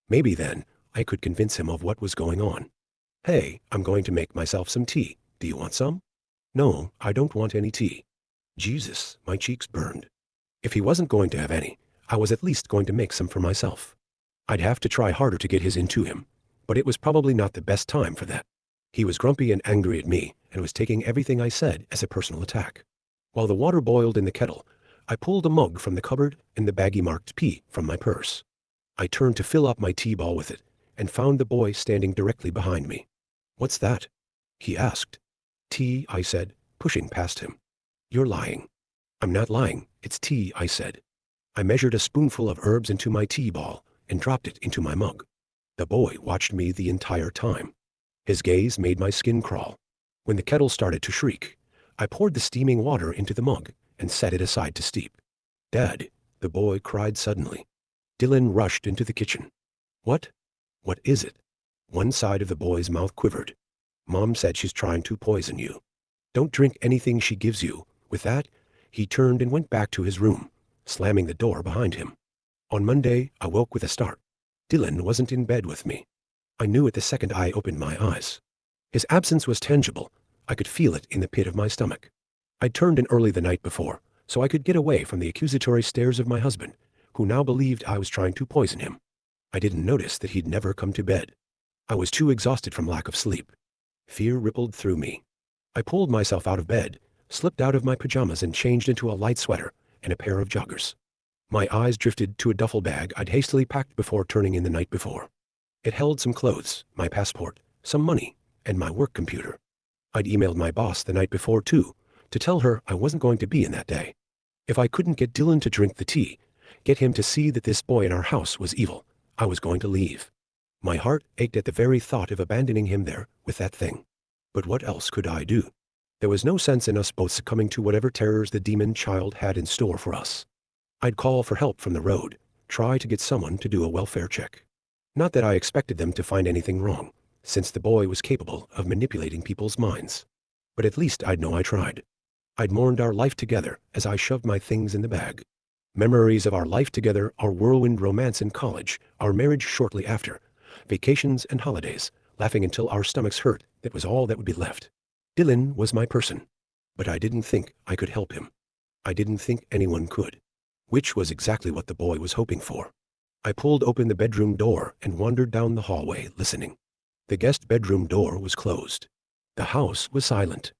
Maybe then I could convince him of what was going on. Hey, I'm going to make myself some tea. Do you want some? No, I don't want any tea. Jesus, my cheeks burned. If he wasn't going to have any, I was at least going to make some for myself. I'd have to try harder to get his into him, but it was probably not the best time for that. He was grumpy and angry at me and was taking everything I said as a personal attack. While the water boiled in the kettle, I pulled a mug from the cupboard and the baggie marked P from my purse. I turned to fill up my tea ball with it and found the boy standing directly behind me. What's that? He asked. Tea, I said, pushing past him. You're lying. I'm not lying. It's tea, I said. I measured a spoonful of herbs into my tea ball and dropped it into my mug. The boy watched me the entire time. His gaze made my skin crawl. When the kettle started to shriek, I poured the steaming water into the mug and set it aside to steep. Dad, the boy cried suddenly. Dylan rushed into the kitchen. What? What is it? One side of the boy's mouth quivered. Mom said she's trying to poison you. Don't drink anything she gives you. With that, he turned and went back to his room, slamming the door behind him. On Monday, I woke with a start. Dylan wasn't in bed with me. I knew it the second I opened my eyes. His absence was tangible. I could feel it in the pit of my stomach. I'd turned in early the night before, so I could get away from the accusatory stares of my husband, who now believed I was trying to poison him. I didn't notice that he'd never come to bed. I was too exhausted from lack of sleep. Fear rippled through me. I pulled myself out of bed, slipped out of my pajamas and changed into a light sweater and a pair of joggers. My eyes drifted to a duffel bag I'd hastily packed before turning in the night before. It held some clothes, my passport, some money, and my work computer. I'd emailed my boss the night before too, to tell her I wasn't going to be in that day. If I couldn't get Dylan to drink the tea, get him to see that this boy in our house was evil, I was going to leave. My heart ached at the very thought of abandoning him there with that thing. But what else could I do? There was no sense in us both succumbing to whatever terrors the demon child had in store for us. I'd call for help from the road, try to get someone to do a welfare check. Not that I expected them to find anything wrong, since the boy was capable of manipulating people's minds. But at least I'd know I tried. I'd mourned our life together as I shoved my things in the bag. Memories of our life together, our whirlwind romance in college, our marriage shortly after, vacations and holidays, laughing until our stomachs hurt, that was all that would be left. Dylan was my person. But I didn't think I could help him. I didn't think anyone could. Which was exactly what the boy was hoping for. I pulled open the bedroom door and wandered down the hallway, listening. The guest bedroom door was closed. The house was silent.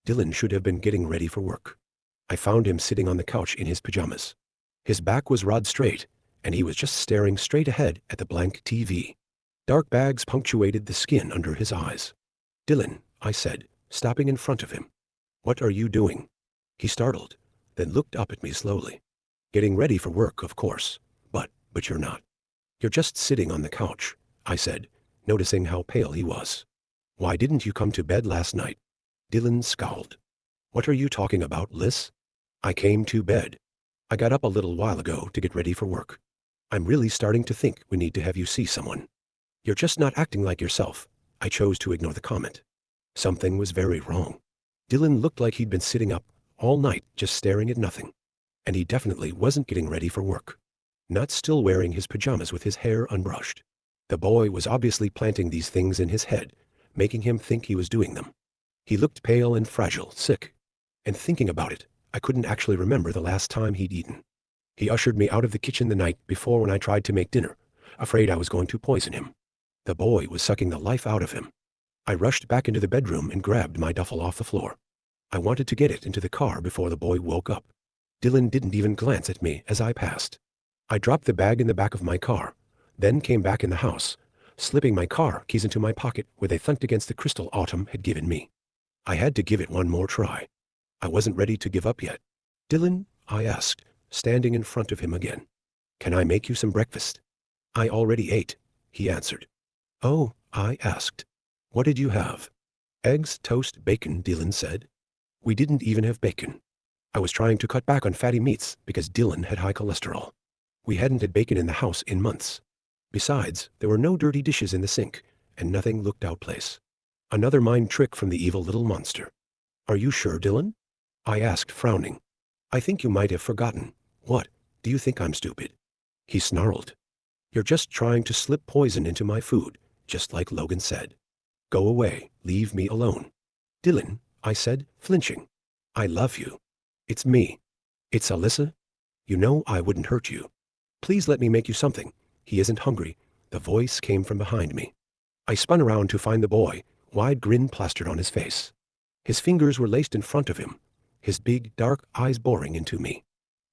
Dylan should have been getting ready for work. I found him sitting on the couch in his pajamas. His back was rod straight, and he was just staring straight ahead at the blank TV. Dark bags punctuated the skin under his eyes. Dylan, I said, stopping in front of him. What are you doing? He startled, then looked up at me slowly. Getting ready for work, of course. But you're not. You're just sitting on the couch, I said, noticing how pale he was. Why didn't you come to bed last night? Dylan scowled. What are you talking about, Liz? I came to bed. I got up a little while ago to get ready for work. I'm really starting to think we need to have you see someone. You're just not acting like yourself. I chose to ignore the comment. Something was very wrong. Dylan looked like he'd been sitting up all night just staring at nothing. And he definitely wasn't getting ready for work. Not still wearing his pajamas with his hair unbrushed. The boy was obviously planting these things in his head, making him think he was doing them. He looked pale and fragile, sick. And thinking about it, I couldn't actually remember the last time he'd eaten. He ushered me out of the kitchen the night before when I tried to make dinner, afraid I was going to poison him. The boy was sucking the life out of him. I rushed back into the bedroom and grabbed my duffel off the floor. I wanted to get it into the car before the boy woke up. Dylan didn't even glance at me as I passed. I dropped the bag in the back of my car, then came back in the house, slipping my car keys into my pocket where they thunked against the crystal Autumn had given me. I had to give it one more try. I wasn't ready to give up yet. "Dylan," I asked, standing in front of him again, "can I make you some breakfast?" "I already ate," he answered. "Oh," I asked. "What did you have?" "Eggs, toast, bacon," Dylan said. We didn't even have bacon. I was trying to cut back on fatty meats because Dylan had high cholesterol. We hadn't had bacon in the house in months. Besides, there were no dirty dishes in the sink, and nothing looked out of place. Another mind trick from the evil little monster. "Are you sure, Dylan?" I asked, frowning. "I think you might have forgotten." "What? Do you think I'm stupid?" He snarled. "You're just trying to slip poison into my food, just like Logan said. Go away, leave me alone." "Dylan," I said, flinching. "I love you. It's me. It's Alyssa. You know I wouldn't hurt you. Please let me make you something. He isn't hungry." The voice came from behind me. I spun around to find the boy, wide grin plastered on his face. His fingers were laced in front of him, his big, dark eyes boring into me.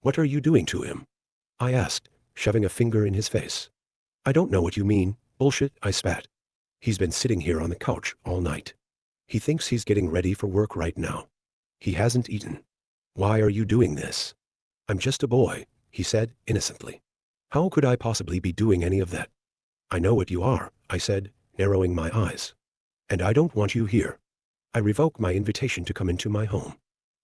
"What are you doing to him?" I asked, shoving a finger in his face. "I don't know what you mean." "Bullshit," I spat. "He's been sitting here on the couch all night. He thinks he's getting ready for work right now. He hasn't eaten." "Why are you doing this?" "I'm just a boy," he said, innocently. "How could I possibly be doing any of that?" "I know what you are," I said, narrowing my eyes. "And I don't want you here. I revoke my invitation to come into my home."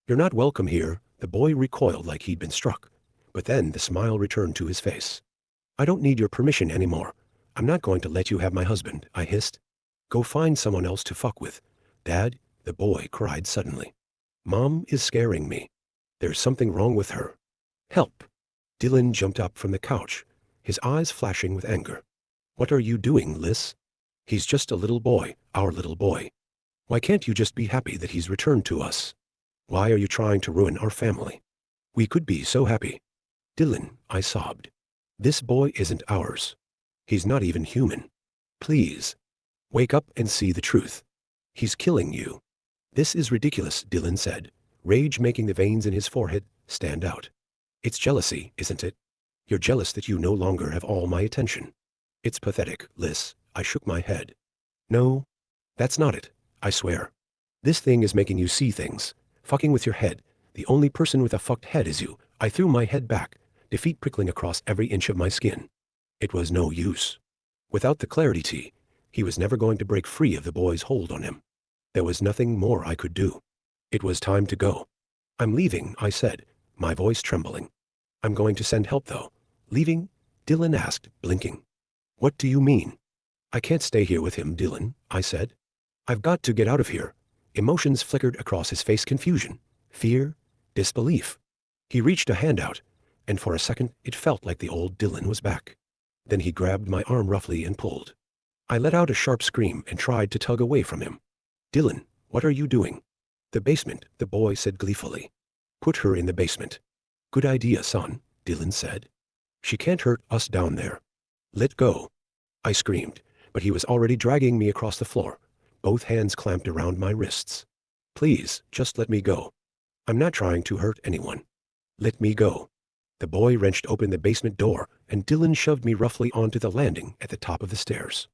"You're not welcome here." The boy recoiled like he'd been struck, but then the smile returned to his face. "I don't need your permission anymore. I'm not going to let you have my husband," I hissed. "Go find someone else to fuck with." "Dad," the boy cried suddenly. "Mom is scaring me. There's something wrong with her. Help." Dylan jumped up from the couch, his eyes flashing with anger. "What are you doing, Liz? He's just a little boy, our little boy. Why can't you just be happy that he's returned to us? Why are you trying to ruin our family? We could be so happy." "Dylan," I sobbed. "This boy isn't ours. He's not even human. Please. Wake up and see the truth. He's killing you." "This is ridiculous," Dylan said, rage making the veins in his forehead stand out. "It's jealousy, isn't it? You're jealous that you no longer have all my attention." "It's pathetic, Liz." I shook my head. "No, that's not it, I swear. This thing is making you see things, fucking with your head. The only person with a fucked head is you." I threw my head back, defeat prickling across every inch of my skin. It was no use. Without the clarity T, he was never going to break free of the boy's hold on him. There was nothing more I could do. It was time to go. "I'm leaving," I said, my voice trembling. "I'm going to send help though." "Leaving?" Dylan asked, blinking. "What do you mean?" "I can't stay here with him, Dylan," I said. "I've got to get out of here." Emotions flickered across his face: confusion, fear, disbelief. He reached a hand out, and for a second it felt like the old Dylan was back. Then he grabbed my arm roughly and pulled. I let out a sharp scream and tried to tug away from him. "Dylan, what are you doing?" "The basement," the boy said gleefully. "Put her in the basement." "Good idea, son," Dylan said. "She can't hurt us down there." "Let go," I screamed, but he was already dragging me across the floor, both hands clamped around my wrists. "Please, just let me go. I'm not trying to hurt anyone. Let me go." The boy wrenched open the basement door, and Dylan shoved me roughly onto the landing at the top of the stairs.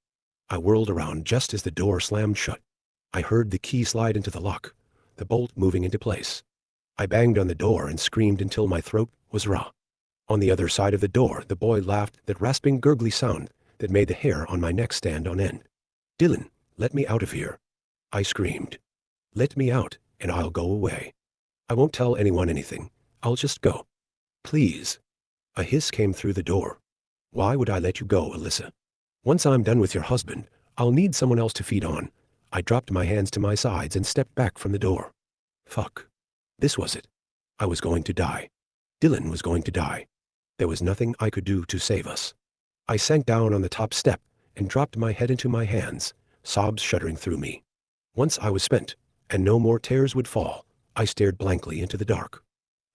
I whirled around just as the door slammed shut. I heard the key slide into the lock, the bolt moving into place. I banged on the door and screamed until my throat was raw. On the other side of the door, the boy laughed that rasping, gurgly sound that made the hair on my neck stand on end. "Dylan, let me out of here," I screamed. "Let me out, and I'll go away. I won't tell anyone anything. I'll just go. Please." A hiss came through the door. "Why would I let you go, Alyssa? Once I'm done with your husband, I'll need someone else to feed on." I dropped my hands to my sides and stepped back from the door. Fuck. This was it. I was going to die. Dylan was going to die. There was nothing I could do to save us. I sank down on the top step and dropped my head into my hands, sobs shuddering through me. Once I was spent, and no more tears would fall, I stared blankly into the dark.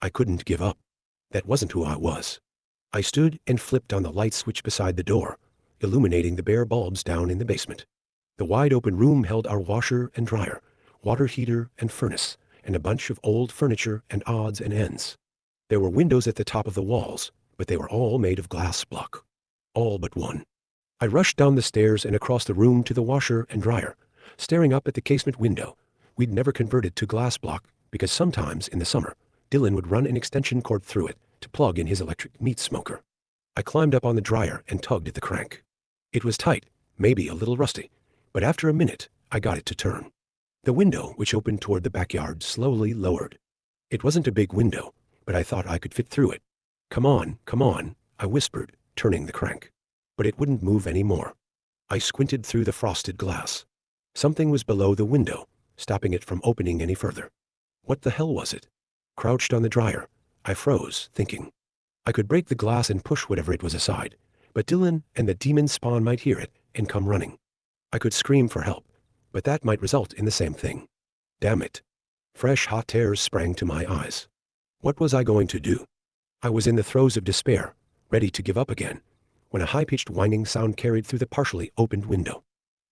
I couldn't give up. That wasn't who I was. I stood and flipped on the light switch beside the door, illuminating the bare bulbs down in the basement. The wide-open room held our washer and dryer, water heater and furnace, and a bunch of old furniture and odds and ends. There were windows at the top of the walls, but they were all made of glass block. All but one. I rushed down the stairs and across the room to the washer and dryer, staring up at the casement window. We'd never converted to glass block because sometimes in the summer, Dylan would run an extension cord through it to plug in his electric meat smoker. I climbed up on the dryer and tugged at the crank. It was tight, maybe a little rusty, but after a minute, I got it to turn. The window, which opened toward the backyard, slowly lowered. It wasn't a big window, but I thought I could fit through it. Come on, I whispered, turning the crank. But it wouldn't move any more. I squinted through the frosted glass. Something was below the window, stopping it from opening any further. What the hell was it? Crouched on the dryer, I froze, thinking. I could break the glass and push whatever it was aside, but Dylan and the demon spawn might hear it and come running. I could scream for help, but that might result in the same thing. Damn it. Fresh hot tears sprang to my eyes. What was I going to do? I was in the throes of despair, ready to give up again, when a high-pitched whining sound carried through the partially opened window.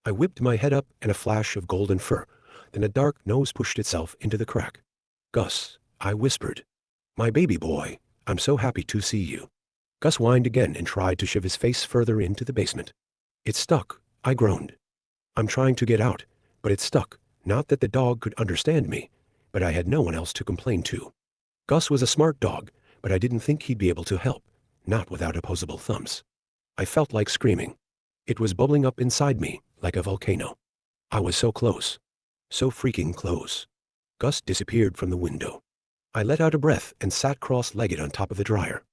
I whipped my head up and a flash of golden fur, then a dark nose pushed itself into the crack. Gus, I whispered. My baby boy, I'm so happy to see you. Gus whined again and tried to shove his face further into the basement. It stuck, I groaned. I'm trying to get out, but it stuck. Not that the dog could understand me, but I had no one else to complain to. Gus was a smart dog, but I didn't think he'd be able to help, not without opposable thumbs. I felt like screaming. It was bubbling up inside me, like a volcano. I was so close. So freaking close. Gus disappeared from the window. I let out a breath and sat cross-legged on top of the dryer.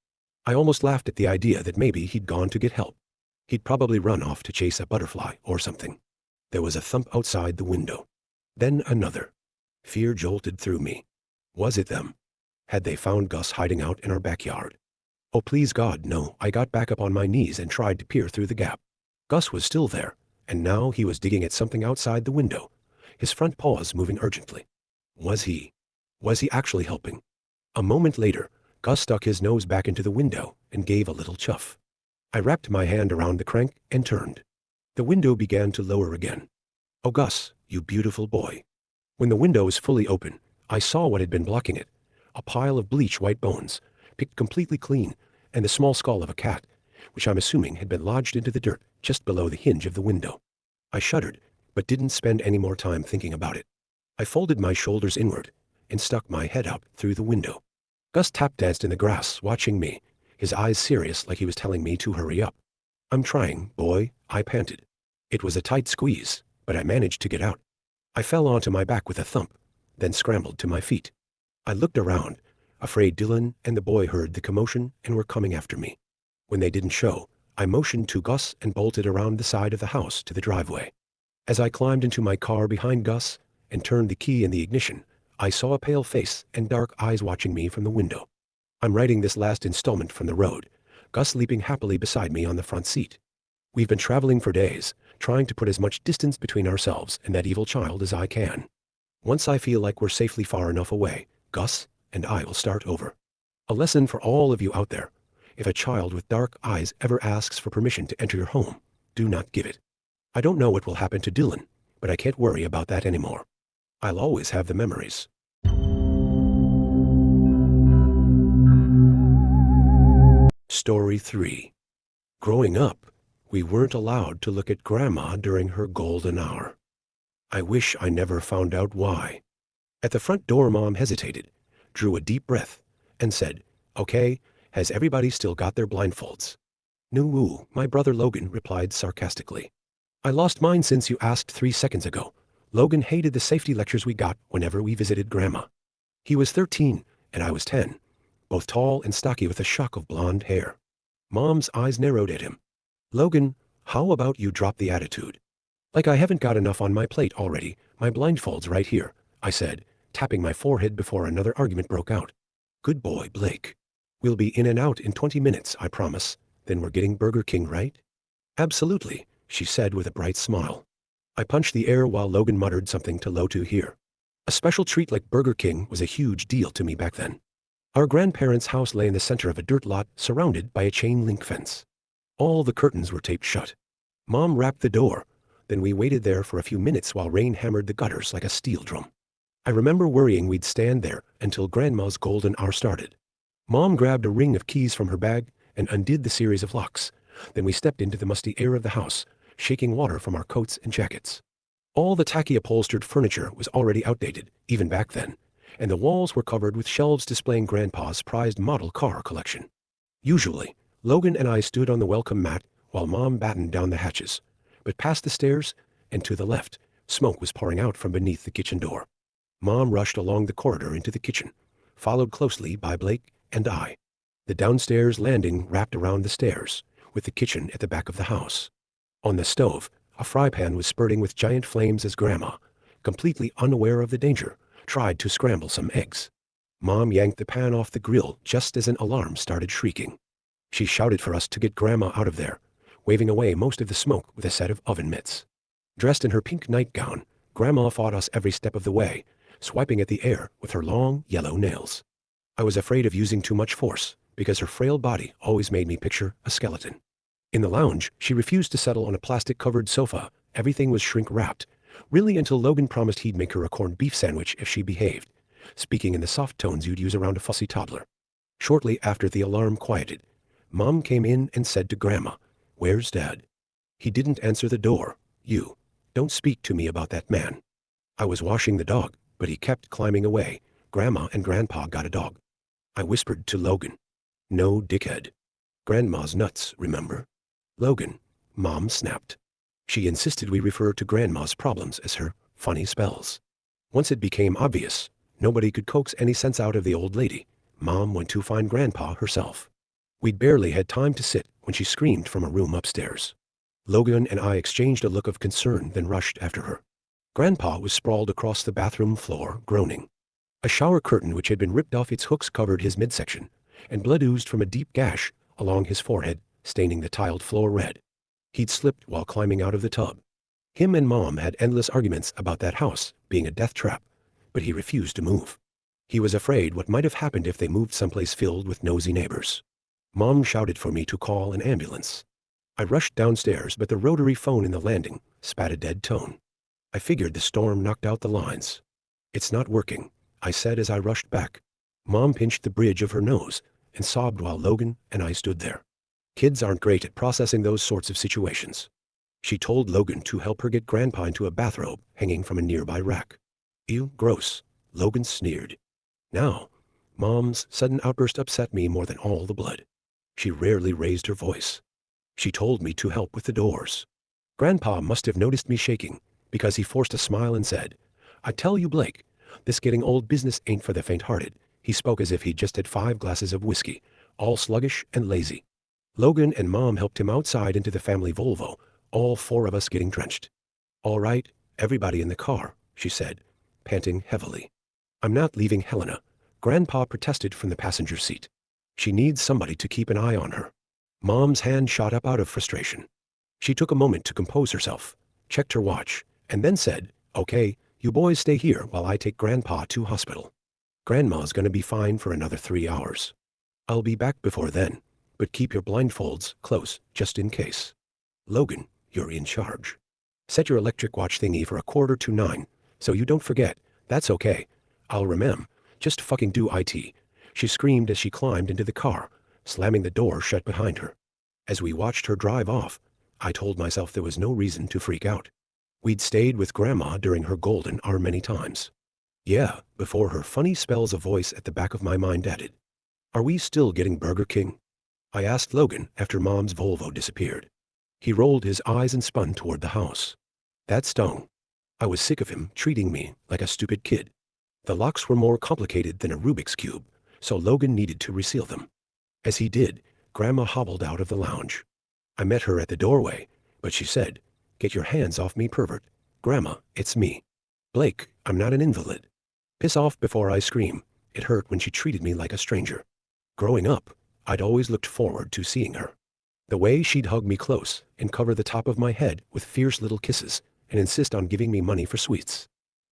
I almost laughed at the idea that maybe he'd gone to get help. He'd probably run off to chase a butterfly or something. There was a thump outside the window. Then another. Fear jolted through me. Was it them? Had they found Gus hiding out in our backyard? Oh, please God, no. I got back up on my knees and tried to peer through the gap. Gus was still there, and now he was digging at something outside the window, his front paws moving urgently. Was he actually helping? A moment later, Gus stuck his nose back into the window and gave a little chuff. I wrapped my hand around the crank and turned. The window began to lower again. Oh, Gus, you beautiful boy. When the window was fully open, I saw what had been blocking it. A pile of bleach-white bones, picked completely clean, and the small skull of a cat, which I'm assuming had been lodged into the dirt just below the hinge of the window. I shuddered, but didn't spend any more time thinking about it. I folded my shoulders inward and stuck my head out through the window. Gus tap-danced in the grass, watching me, his eyes serious like he was telling me to hurry up. I'm trying, boy, I panted. It was a tight squeeze, but I managed to get out. I fell onto my back with a thump, then scrambled to my feet. I looked around, afraid Dylan and the boy heard the commotion and were coming after me. When they didn't show, I motioned to Gus and bolted around the side of the house to the driveway. As I climbed into my car behind Gus and turned the key in the ignition, I saw a pale face and dark eyes watching me from the window. I'm writing this last installment from the road, Gus leaping happily beside me on the front seat. We've been traveling for days, trying to put as much distance between ourselves and that evil child as I can. Once I feel like we're safely far enough away, Gus and I will start over. A lesson for all of you out there. If a child with dark eyes ever asks for permission to enter your home, do not give it. I don't know what will happen to Dylan, but I can't worry about that anymore. I'll always have the memories. Story 3. Growing up, we weren't allowed to look at Grandma during her golden hour. I wish I never found out why. At the front door, Mom hesitated, drew a deep breath, and said, "Okay, has everybody still got their blindfolds?" "No," my brother Logan replied sarcastically. "I lost mine since you asked 3 seconds ago." Logan hated the safety lectures we got whenever we visited Grandma. He was 13, and I was 10, both tall and stocky with a shock of blonde hair. Mom's eyes narrowed at him. "Logan, how about you drop the attitude?" "Like I haven't got enough on my plate already. My blindfold's right here," I said, tapping my forehead before another argument broke out. "Good boy, Blake. We'll be in and out in 20 minutes, I promise. Then we're getting Burger King, right?" "Absolutely," she said with a bright smile. I punched the air while Logan muttered something to Lotu here. A special treat like Burger King was a huge deal to me back then. Our grandparents' house lay in the center of a dirt lot surrounded by a chain-link fence. All the curtains were taped shut. Mom wrapped the door. Then we waited there for a few minutes while rain hammered the gutters like a steel drum. I remember worrying we'd stand there until Grandma's golden hour started. Mom grabbed a ring of keys from her bag and undid the series of locks, Then we stepped into the musty air of the house, shaking water from our coats and jackets. All the tacky upholstered furniture was already outdated, even back then, and the walls were covered with shelves displaying Grandpa's prized model car collection. Usually, Logan and I stood on the welcome mat while Mom battened down the hatches, but past the stairs and to the left, smoke was pouring out from beneath the kitchen door. Mom rushed along the corridor into the kitchen, followed closely by Blake and I. The downstairs landing wrapped around the stairs, with the kitchen at the back of the house. On the stove, a fry pan was spurting with giant flames as Grandma, completely unaware of the danger, tried to scramble some eggs. Mom yanked the pan off the grill just as an alarm started shrieking. She shouted for us to get Grandma out of there, waving away most of the smoke with a set of oven mitts. Dressed in her pink nightgown, Grandma fought us every step of the way, swiping at the air with her long, yellow nails. I was afraid of using too much force, because her frail body always made me picture a skeleton. In the lounge, she refused to settle on a plastic-covered sofa. Everything was shrink-wrapped, really until Logan promised he'd make her a corned beef sandwich if she behaved, speaking in the soft tones you'd use around a fussy toddler. Shortly after the alarm quieted, Mom came in and said to Grandma, "Where's Dad?" "He didn't answer the door. You. Don't speak to me about that man." I was washing the dog, but he kept climbing away. Grandma and Grandpa got a dog. I whispered to Logan, "No, dickhead. Grandma's nuts, remember?" "Logan," Mom snapped. She insisted we refer to Grandma's problems as her funny spells. Once it became obvious nobody could coax any sense out of the old lady, Mom went to find Grandpa herself. We'd barely had time to sit when she screamed from a room upstairs. Logan and I exchanged a look of concern, then rushed after her. Grandpa was sprawled across the bathroom floor, groaning. A shower curtain which had been ripped off its hooks covered his midsection, and blood oozed from a deep gash along his forehead, staining the tiled floor red. He'd slipped while climbing out of the tub. Him and Mom had endless arguments about that house being a death trap, but he refused to move. He was afraid what might have happened if they moved someplace filled with nosy neighbors. Mom shouted for me to call an ambulance. I rushed downstairs, but the rotary phone in the landing spat a dead tone. I figured the storm knocked out the lines. "It's not working," I said as I rushed back. Mom pinched the bridge of her nose and sobbed while Logan and I stood there. Kids aren't great at processing those sorts of situations. She told Logan to help her get Grandpa into a bathrobe hanging from a nearby rack. "Ew, gross," Logan sneered. Now, Mom's sudden outburst upset me more than all the blood. She rarely raised her voice. She told me to help with the doors. Grandpa must have noticed me shaking, because he forced a smile and said, "I tell you, Blake, this getting old business ain't for the faint-hearted." He spoke as if he'd just had 5 glasses of whiskey, all sluggish and lazy. Logan and Mom helped him outside into the family Volvo, all 4 of us getting drenched. "All right, everybody in the car," she said, panting heavily. "I'm not leaving Helena," Grandpa protested from the passenger seat. "She needs somebody to keep an eye on her." Mom's hand shot up out of frustration. She took a moment to compose herself, checked her watch, and then said, "Okay, you boys stay here while I take Grandpa to hospital. Grandma's gonna be fine for another 3 hours. I'll be back before then, but keep your blindfolds close just in case. Logan, you're in charge. Set your electric watch thingy for 8:45, so you don't forget. That's okay. I'll remember. Just fucking do IT." She screamed as she climbed into the car, slamming the door shut behind her. As we watched her drive off, I told myself there was no reason to freak out. We'd stayed with Grandma during her golden hour many times. Yeah, before her funny spells a voice at the back of my mind added, "Are we still getting Burger King?" I asked Logan after Mom's Volvo disappeared. He rolled his eyes and spun toward the house. That stung. I was sick of him treating me like a stupid kid. The locks were more complicated than a Rubik's Cube, so Logan needed to reseal them. As he did, Grandma hobbled out of the lounge. I met her at the doorway, but she said, "Get your hands off me, pervert. Grandma, it's me. Blake, I'm not an invalid." Piss off before I scream. It hurt when she treated me like a stranger. Growing up, I'd always looked forward to seeing her. The way she'd hug me close and cover the top of my head with fierce little kisses and insist on giving me money for sweets.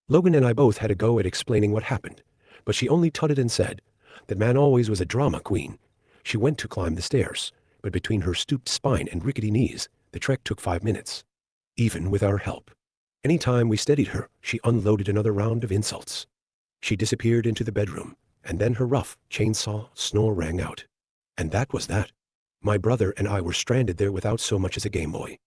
Logan and I both had a go at explaining what happened, but she only tutted and said, "That man always was a drama queen." She went to climb the stairs, but between her stooped spine and rickety knees, the trek took 5 minutes. Even with our help. Any time we steadied her, she unloaded another round of insults. She disappeared into the bedroom, and then her rough chainsaw snore rang out. And that was that. My brother and I were stranded there without so much as a Game Boy.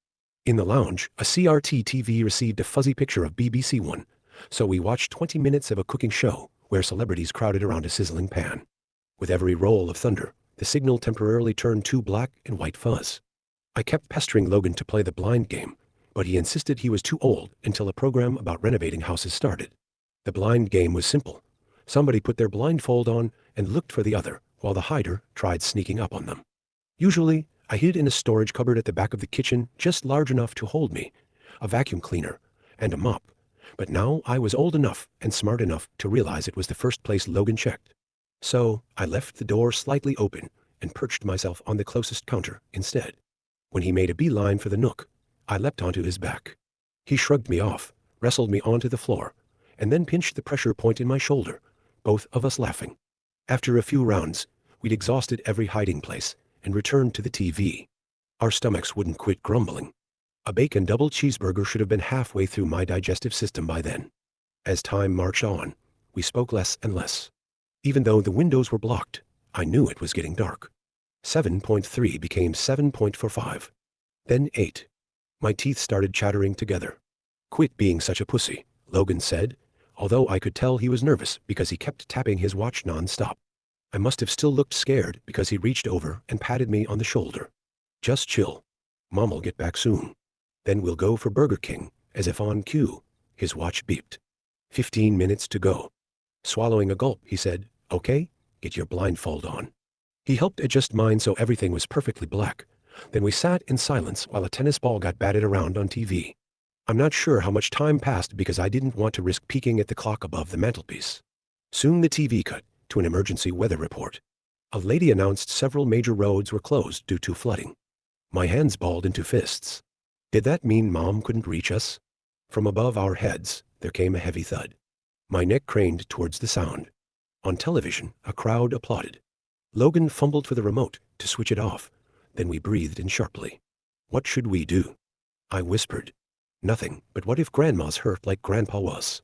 In the lounge, a CRT TV received a fuzzy picture of BBC One, so we watched 20 minutes of a cooking show where celebrities crowded around a sizzling pan. With every roll of thunder, the signal temporarily turned to black and white fuzz. I kept pestering Logan to play the blind game, but he insisted he was too old until a program about renovating houses started. The blind game was simple. Somebody put their blindfold on and looked for the other, while the hider tried sneaking up on them. Usually, I hid in a storage cupboard at the back of the kitchen just large enough to hold me, a vacuum cleaner, and a mop. But now I was old enough and smart enough to realize it was the first place Logan checked. So I left the door slightly open and perched myself on the closest counter instead. When he made a beeline for the nook, I leapt onto his back. He shrugged me off, wrestled me onto the floor, and then pinched the pressure point in my shoulder, both of us laughing. After a few rounds, we'd exhausted every hiding place and returned to the TV. Our stomachs wouldn't quit grumbling. A bacon double cheeseburger should have been halfway through my digestive system by then. As time marched on, we spoke less and less. Even though the windows were blocked, I knew it was getting dark. 7.3 became 7.45. Then 8. My teeth started chattering together. "Quit being such a pussy," Logan said, although I could tell he was nervous because he kept tapping his watch non-stop. I must have still looked scared because he reached over and patted me on the shoulder. "Just chill. Mom'll get back soon. Then we'll go for Burger King," as if on cue. His watch beeped. 15 minutes to go. Swallowing a gulp, he said, "Okay, get your blindfold on." He helped adjust mine so everything was perfectly black. Then we sat in silence while a tennis ball got batted around on TV. I'm not sure how much time passed because I didn't want to risk peeking at the clock above the mantelpiece. Soon the TV cut to an emergency weather report. A lady announced several major roads were closed due to flooding. My hands balled into fists. Did that mean Mom couldn't reach us? From above our heads, there came a heavy thud. My neck craned towards the sound. On television, a crowd applauded. Logan fumbled for the remote to switch it off. Then we breathed in sharply. "What should we do?" I whispered. "Nothing, but what if Grandma's hurt like Grandpa was?"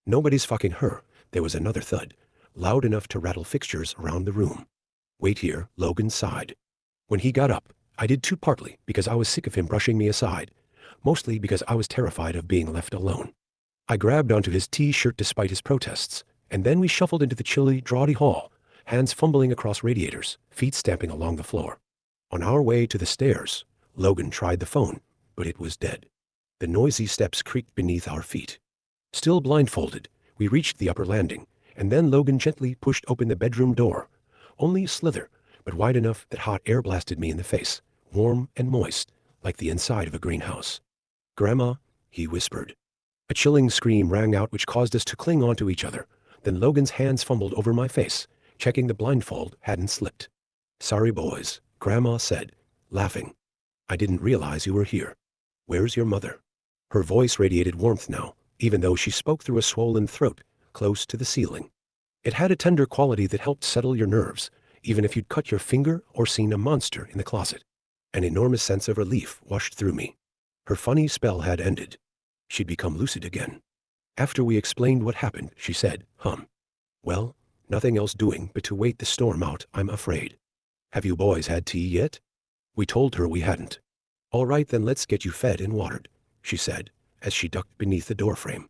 "Nobody's fucking her." There was another thud, loud enough to rattle fixtures around the room. "Wait here," Logan sighed. When he got up, I did too, partly because I was sick of him brushing me aside, mostly because I was terrified of being left alone. I grabbed onto his T-shirt despite his protests, and then we shuffled into the chilly, draughty hall, hands fumbling across radiators, feet stamping along the floor. On our way to the stairs, Logan tried the phone, but it was dead. The noisy steps creaked beneath our feet. Still blindfolded, we reached the upper landing, and then Logan gently pushed open the bedroom door. Only a slither, but wide enough that hot air blasted me in the face, warm and moist, like the inside of a greenhouse. "Grandma," he whispered. A chilling scream rang out which caused us to cling onto each other. Then Logan's hands fumbled over my face, checking the blindfold hadn't slipped. "Sorry, boys," Grandma said, laughing. "I didn't realize you were here. Where's your mother?" Her voice radiated warmth now, even though she spoke through a swollen throat, close to the ceiling. It had a tender quality that helped settle your nerves, even if you'd cut your finger or seen a monster in the closet. An enormous sense of relief washed through me. Her funny spell had ended. She'd become lucid again. After we explained what happened, she said, "Well, nothing else doing but to wait the storm out, I'm afraid. Have you boys had tea yet?" We told her we hadn't. "All right, then let's get you fed and watered," she said, as she ducked beneath the doorframe.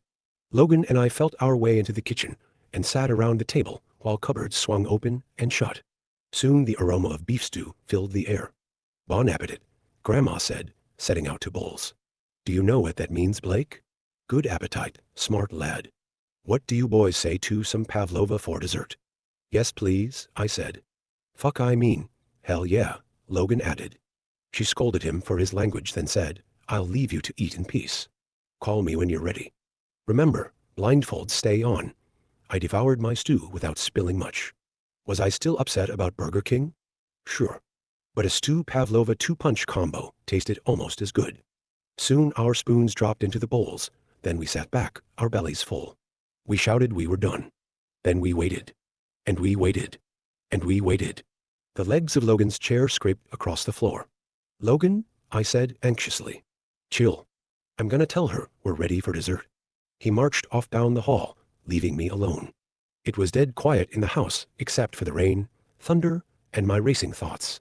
Logan and I felt our way into the kitchen and sat around the table while cupboards swung open and shut. Soon the aroma of beef stew filled the air. "Bon appetit," Grandma said, setting out two bowls. "Do you know what that means, Blake?" "Good appetite, smart lad." "What do you boys say to some pavlova for dessert?" "Yes, please," I said. "Fuck, I mean, hell yeah," Logan added. She scolded him for his language, then said, "I'll leave you to eat in peace. Call me when you're ready. Remember, blindfolds stay on." I devoured my stew without spilling much. Was I still upset about Burger King? Sure. But a stew pavlova two-punch combo tasted almost as good. Soon our spoons dropped into the bowls. Then we sat back, our bellies full. We shouted we were done. Then we waited. And we waited. And we waited. The legs of Logan's chair scraped across the floor. "Logan," I said anxiously. "Chill. I'm gonna tell her we're ready for dessert." He marched off down the hall, leaving me alone. It was dead quiet in the house except for the rain, thunder, and my racing thoughts.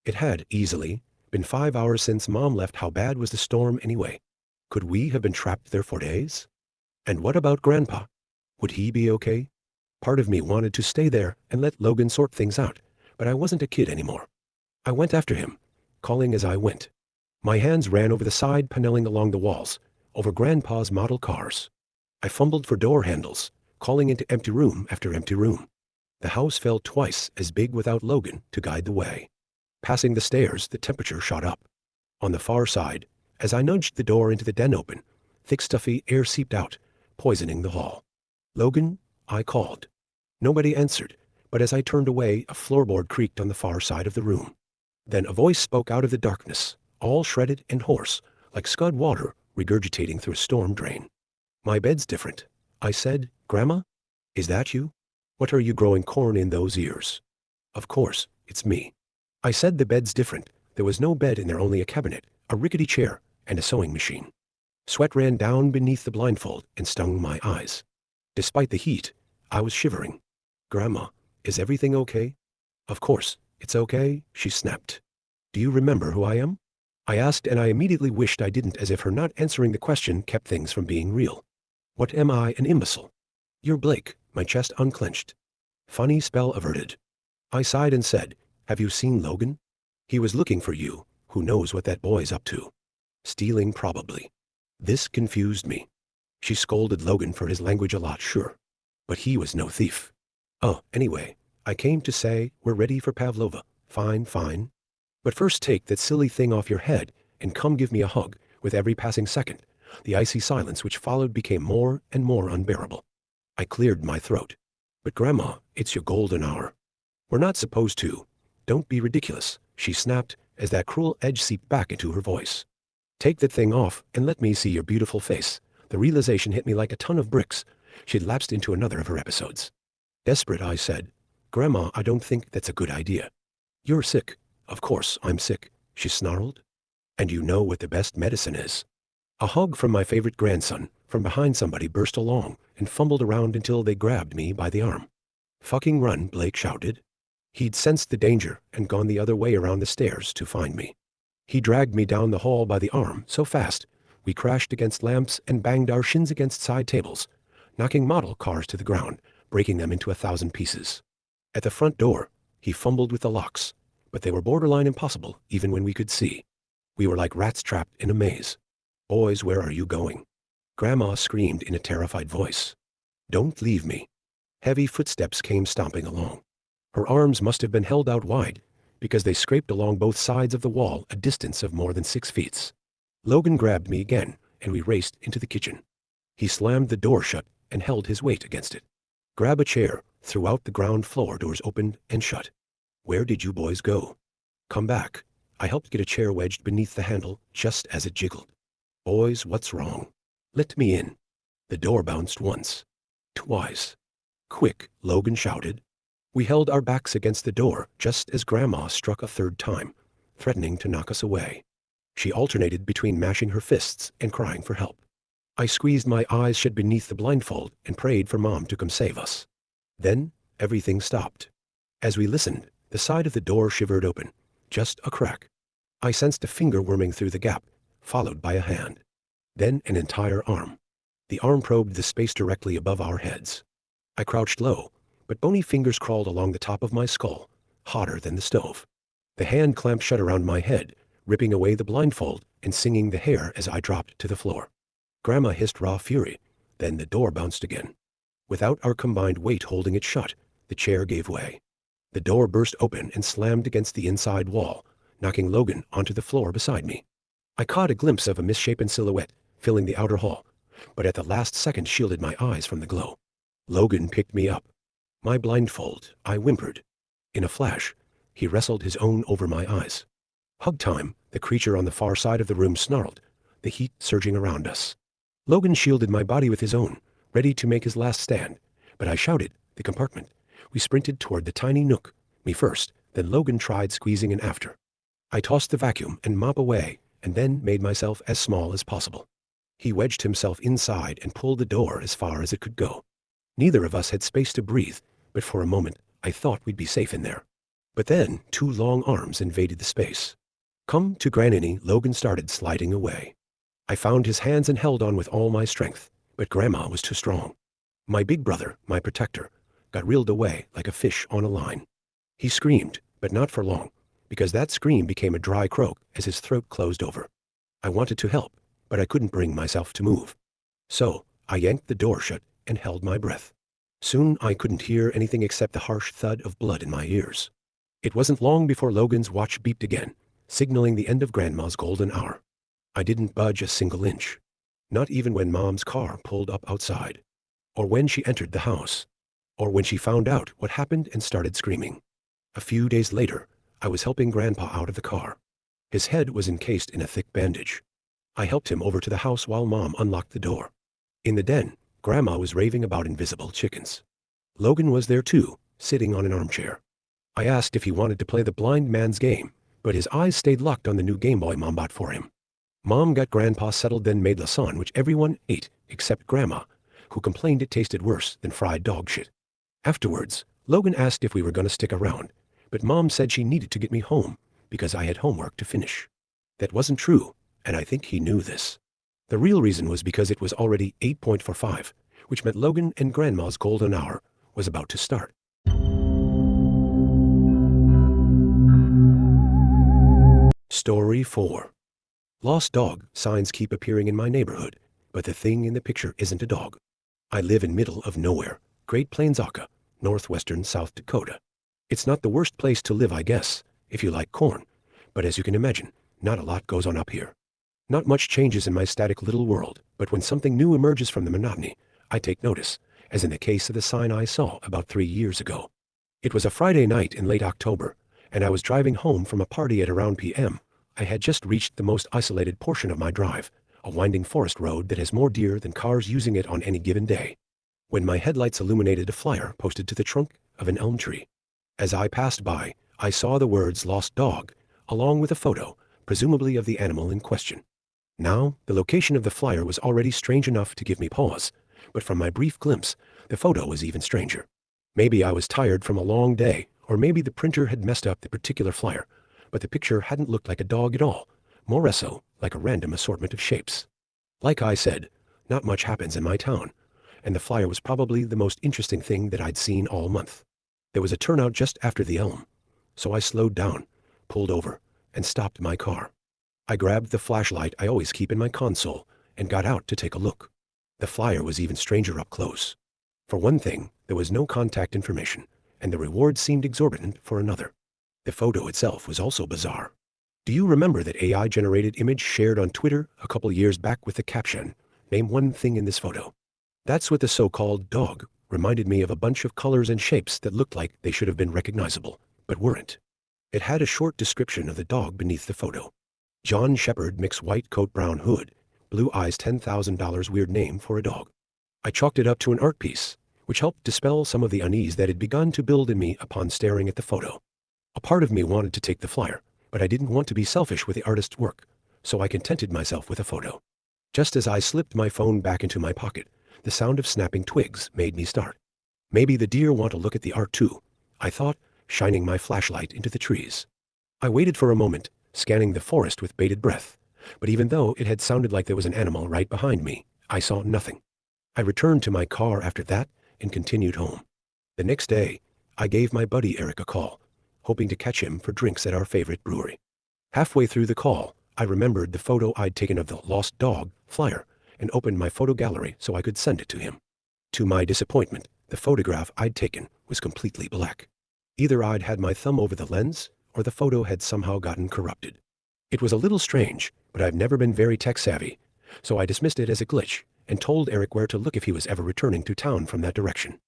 It had, easily, been 5 hours since Mom left. How bad was the storm anyway? Could we have been trapped there for days? And what about Grandpa? Would he be okay? Part of me wanted to stay there and let Logan sort things out, but I wasn't a kid anymore. I went after him, calling as I went. My hands ran over the side paneling along the walls, over Grandpa's model cars. I fumbled for door handles, calling into empty room after empty room. The house felt twice as big without Logan to guide the way. Passing the stairs, the temperature shot up. On the far side, as I nudged the door into the den open, thick stuffy air seeped out, poisoning the hall. Logan, I called. Nobody answered, but as I turned away, a floorboard creaked on the far side of the room. Then a voice spoke out of the darkness, all shredded and hoarse, like scud water regurgitating through a storm drain. My bed's different, I said. Grandma? Is that you? What are you growing corn in those ears? Of course, it's me. I said the bed's different. There was no bed in there, only a cabinet, a rickety chair, and a sewing machine. Sweat ran down beneath the blindfold and stung my eyes. Despite the heat, I was shivering. Grandma, is everything okay? Of course, it's okay, she snapped. Do you remember who I am? I asked, and I immediately wished I didn't, as if her not answering the question kept things from being real. What am I, an imbecile? You're Blake, my chest unclenched. Funny spell averted. I sighed and said, have you seen Logan? He was looking for you. Who knows what that boy's up to? Stealing, probably. This confused me. She scolded Logan for his language a lot, sure. But he was no thief. Oh, anyway, I came to say we're ready for Pavlova. Fine, fine. But first take that silly thing off your head and come give me a hug. With every passing second, the icy silence which followed became more and more unbearable. I cleared my throat. But Grandma, it's your golden hour. We're not supposed to. Don't be ridiculous, she snapped as that cruel edge seeped back into her voice. Take that thing off and let me see your beautiful face. The realization hit me like a ton of bricks. She'd lapsed into another of her episodes. Desperate, I said, Grandma, I don't think that's a good idea. You're sick. Of course I'm sick, she snarled. And you know what the best medicine is. A hug from my favorite grandson. From behind, somebody burst along and fumbled around until they grabbed me by the arm. Fucking run, Blake shouted. He'd sensed the danger and gone the other way around the stairs to find me. He dragged me down the hall by the arm so fast, we crashed against lamps and banged our shins against side tables, knocking model cars to the ground, breaking them into 1,000 pieces. At the front door, he fumbled with the locks, but they were borderline impossible even when we could see. We were like rats trapped in a maze. Boys, where are you going? Grandma screamed in a terrified voice. Don't leave me. Heavy footsteps came stomping along. Her arms must have been held out wide, because they scraped along both sides of the wall a distance of more than 6 feet. Logan grabbed me again, and we raced into the kitchen. He slammed the door shut and held his weight against it. Grab a chair. Throughout the ground floor, doors opened and shut. Where did you boys go? Come back. I helped get a chair wedged beneath the handle just as it jiggled. Boys, what's wrong? Let me in. The door bounced once. Twice. Quick, Logan shouted. We held our backs against the door just as Grandma struck a third time, threatening to knock us away. She alternated between mashing her fists and crying for help. I squeezed my eyes shut beneath the blindfold and prayed for Mom to come save us. Then everything stopped. As we listened, the side of the door shivered open, just a crack. I sensed a finger worming through the gap, followed by a hand. Then an entire arm. The arm probed the space directly above our heads. I crouched low, but bony fingers crawled along the top of my skull, hotter than the stove. The hand clamped shut around my head, ripping away the blindfold and singing the hair as I dropped to the floor. Grandma hissed raw fury. Then the door bounced again. Without our combined weight holding it shut, the chair gave way. The door burst open and slammed against the inside wall, knocking Logan onto the floor beside me. I caught a glimpse of a misshapen silhouette filling the outer hall, but at the last second shielded my eyes from the glow. Logan picked me up. My blindfold, I whimpered. In a flash, he wrestled his own over my eyes. Hug time, the creature on the far side of the room snarled, the heat surging around us. Logan shielded my body with his own, ready to make his last stand, but I shouted, the compartment. We sprinted toward the tiny nook, me first, then Logan tried squeezing in after. I tossed the vacuum and mop away, and then made myself as small as possible. He wedged himself inside and pulled the door as far as it could go. Neither of us had space to breathe, but for a moment I thought we'd be safe in there. But then 2 long arms invaded the space. "Come to Granny," Logan started sliding away. I found his hands and held on with all my strength, but Grandma was too strong. My big brother, my protector, got reeled away like a fish on a line. He screamed, but not for long, because that scream became a dry croak as his throat closed over. I wanted to help, but I couldn't bring myself to move. So, I yanked the door shut and held my breath. Soon I couldn't hear anything except the harsh thud of blood in my ears. It wasn't long before Logan's watch beeped again, signaling the end of Grandma's golden hour. I didn't budge a single inch. Not even when Mom's car pulled up outside. Or when she entered the house. Or when she found out what happened and started screaming. A few days later, I was helping Grandpa out of the car. His head was encased in a thick bandage. I helped him over to the house while Mom unlocked the door. In the den, Grandma was raving about invisible chickens. Logan was there too, sitting on an armchair. I asked if he wanted to play the blind man's game, but his eyes stayed locked on the new Game Boy Mom bought for him. Mom got Grandpa settled, then made lasagne, which everyone ate except Grandma, who complained it tasted worse than fried dog shit. Afterwards, Logan asked if we were going to stick around, but Mom said she needed to get me home because I had homework to finish. That wasn't true, and I think he knew this. The real reason was because it was already 8:45, which meant Logan and Grandma's golden hour was about to start. Story 4. Lost dog signs keep appearing in my neighborhood, but the thing in the picture isn't a dog. I live in middle of nowhere, Great Plains, Aka, northwestern South Dakota. It's not the worst place to live, I guess, if you like corn, but as you can imagine, not a lot goes on up here. Not much changes in my static little world, but when something new emerges from the monotony, I take notice, as in the case of the sign I saw about 3 years ago. It was a Friday night in late October, and I was driving home from a party at around p.m. I had just reached the most isolated portion of my drive, a winding forest road that has more deer than cars using it on any given day, when my headlights illuminated a flyer posted to the trunk of an elm tree. As I passed by, I saw the words "Lost Dog," along with a photo, presumably of the animal in question. Now, the location of the flyer was already strange enough to give me pause, but from my brief glimpse, the photo was even stranger. Maybe I was tired from a long day, or maybe the printer had messed up the particular flyer, but the picture hadn't looked like a dog at all, more so like a random assortment of shapes. Like I said, not much happens in my town, and the flyer was probably the most interesting thing that I'd seen all month. There was a turnout just after the elm, so I slowed down, pulled over, and stopped my car. I grabbed the flashlight I always keep in my console and got out to take a look. The flyer was even stranger up close. For one thing, there was no contact information, and the reward seemed exorbitant for another. The photo itself was also bizarre. Do you remember that AI-generated image shared on Twitter a couple years back with the caption, "Name one thing in this photo"? That's what the so-called dog reminded me of, a bunch of colors and shapes that looked like they should have been recognizable, but weren't. It had a short description of the dog beneath the photo. John Shepherd, mix white coat, brown hood, blue eyes, $10,000, weird name for a dog. I chalked it up to an art piece, which helped dispel some of the unease that had begun to build in me upon staring at the photo. A part of me wanted to take the flyer, but I didn't want to be selfish with the artist's work, so I contented myself with a photo. Just as I slipped my phone back into my pocket, the sound of snapping twigs made me start. Maybe the deer want to look at the art too, I thought, shining my flashlight into the trees. I waited for a moment, scanning the forest with bated breath, but even though it had sounded like there was an animal right behind me, I saw nothing. I returned to my car after that and continued home. The next day, I gave my buddy Eric a call, hoping to catch him for drinks at our favorite brewery. Halfway through the call, I remembered the photo I'd taken of the lost dog flyer and opened my photo gallery so I could send it to him. To my disappointment, the photograph I'd taken was completely black. Either I'd had my thumb over the lens, or the photo had somehow gotten corrupted. It was a little strange, but I've never been very tech-savvy, so I dismissed it as a glitch and told Eric where to look if he was ever returning to town from that direction.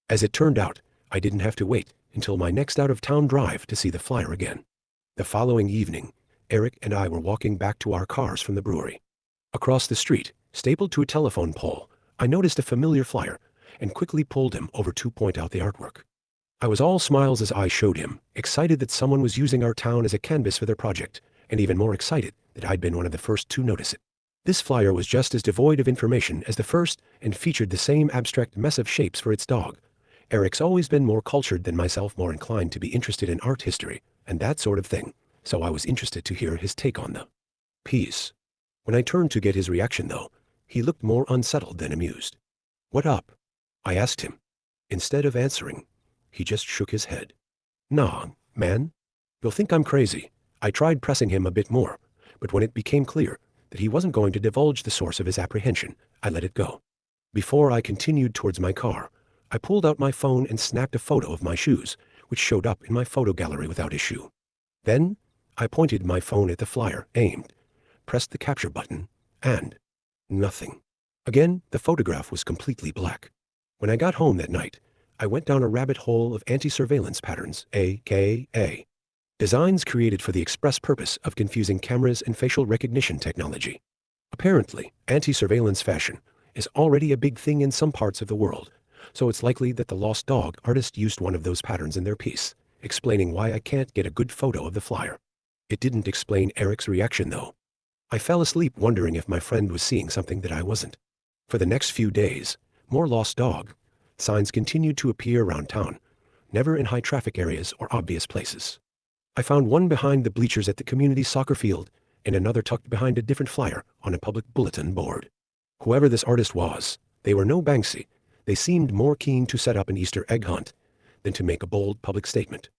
As it turned out, I didn't have to wait until my next out-of-town drive to see the flyer again. The following evening, Eric and I were walking back to our cars from the brewery. Across the street, stapled to a telephone pole, I noticed a familiar flyer and quickly pulled him over to point out the artwork. I was all smiles as I showed him, excited that someone was using our town as a canvas for their project, and even more excited that I'd been one of the first to notice it. This flyer was just as devoid of information as the first and featured the same abstract mess of shapes for its dog, Eric's always been more cultured than myself, more inclined to be interested in art history and that sort of thing, so I was interested to hear his take on the piece. When I turned to get his reaction, though, he looked more unsettled than amused. "What up?" I asked him. Instead of answering, he just shook his head. "Nah, man. You'll think I'm crazy." I tried pressing him a bit more, but when it became clear that he wasn't going to divulge the source of his apprehension, I let it go. Before I continued towards my car, I pulled out my phone and snapped a photo of my shoes, which showed up in my photo gallery without issue. Then, I pointed my phone at the flyer, aimed, pressed the capture button, and nothing. Again, the photograph was completely black. When I got home that night, I went down a rabbit hole of anti-surveillance patterns, aka designs created for the express purpose of confusing cameras and facial recognition technology. Apparently, anti-surveillance fashion is already a big thing in some parts of the world, so it's likely that the Lost Dog artist used one of those patterns in their piece, explaining why I can't get a good photo of the flyer. It didn't explain Eric's reaction, though. I fell asleep wondering if my friend was seeing something that I wasn't. For the next few days, more Lost Dog signs continued to appear around town, never in high traffic areas or obvious places. I found one behind the bleachers at the community soccer field and another tucked behind a different flyer on a public bulletin board. Whoever this artist was, they were no Banksy. They seemed more keen to set up an Easter egg hunt than to make a bold public statement.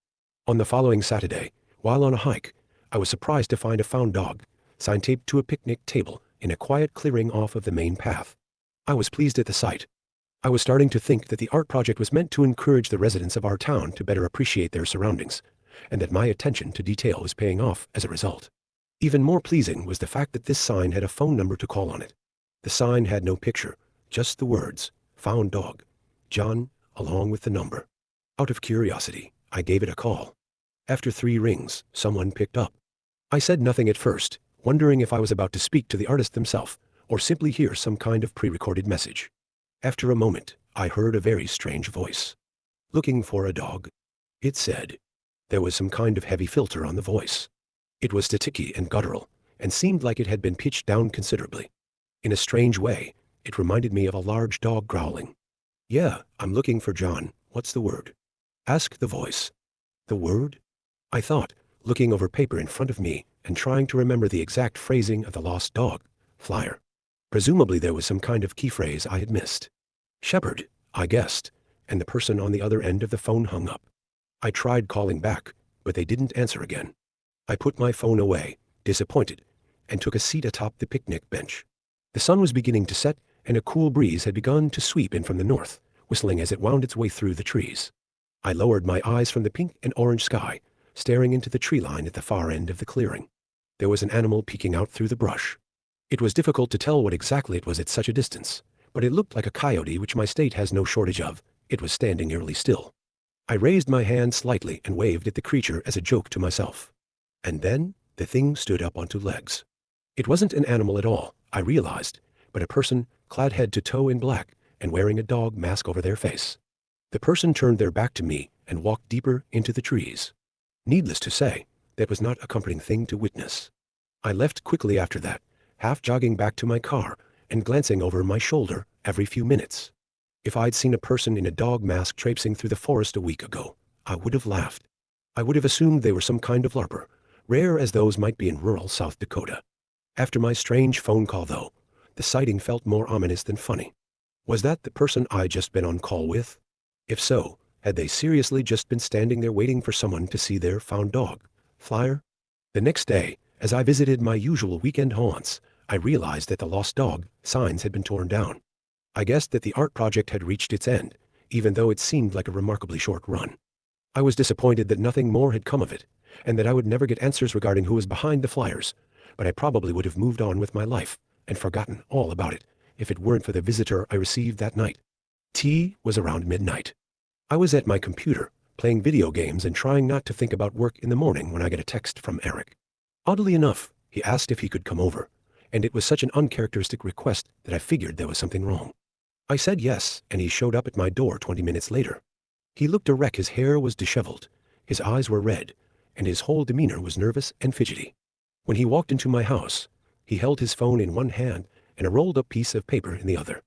On the following Saturday, while on a hike, I was surprised to find a found dog sign taped to a picnic table in a quiet clearing off of the main path. I was pleased at the sight. I was starting to think that the art project was meant to encourage the residents of our town to better appreciate their surroundings, and that my attention to detail was paying off as a result. Even more pleasing was the fact that this sign had a phone number to call on it. The sign had no picture, just the words, "Found Dog, John," along with the number. Out of curiosity, I gave it a call. After 3 rings, someone picked up. I said nothing at first, wondering if I was about to speak to the artist themselves, or simply hear some kind of pre-recorded message. After a moment, I heard a very strange voice. "Looking for a dog?" it said. There was some kind of heavy filter on the voice. It was staticky and guttural, and seemed like it had been pitched down considerably. In a strange way, it reminded me of a large dog growling. "Yeah, I'm looking for John. What's the word?" asked the voice. The word? I thought, looking over paper in front of me and trying to remember the exact phrasing of the Lost Dog flyer. Presumably there was some kind of key phrase I had missed. "Shepherd," I guessed, and the person on the other end of the phone hung up. I tried calling back, but they didn't answer again. I put my phone away, disappointed, and took a seat atop the picnic bench. The sun was beginning to set, and a cool breeze had begun to sweep in from the north, whistling as it wound its way through the trees. I lowered my eyes from the pink and orange sky, staring into the tree line at the far end of the clearing. There was an animal peeking out through the brush. It was difficult to tell what exactly it was at such a distance, but it looked like a coyote, which my state has no shortage of. It was standing eerily still. I raised my hand slightly and waved at the creature as a joke to myself. And then the thing stood up onto legs. It wasn't an animal at all, I realized, but a person clad head to toe in black and wearing a dog mask over their face. The person turned their back to me and walked deeper into the trees. Needless to say, that was not a comforting thing to witness. I left quickly after that, half jogging back to my car and glancing over my shoulder every few minutes. If I'd seen a person in a dog mask traipsing through the forest a week ago, I would have laughed. I would have assumed they were some kind of LARPer, rare as those might be in rural South Dakota. After my strange phone call, though, the sighting felt more ominous than funny. Was that the person I'd just been on call with? If so, had they seriously just been standing there waiting for someone to see their found dog flyer? The next day, as I visited my usual weekend haunts, I realized that the Lost Dog signs had been torn down. I guessed that the art project had reached its end, even though it seemed like a remarkably short run. I was disappointed that nothing more had come of it, and that I would never get answers regarding who was behind the flyers, but I probably would have moved on with my life and forgotten all about it if it weren't for the visitor I received that night. Tea was around midnight. I was at my computer, playing video games and trying not to think about work in the morning when I got a text from Eric. Oddly enough, he asked if he could come over, and it was such an uncharacteristic request that I figured there was something wrong. I said yes, and he showed up at my door 20 minutes later. He looked a wreck. His hair was disheveled, his eyes were red, and his whole demeanor was nervous and fidgety. When he walked into my house, he held his phone in one hand and a rolled-up piece of paper in the other.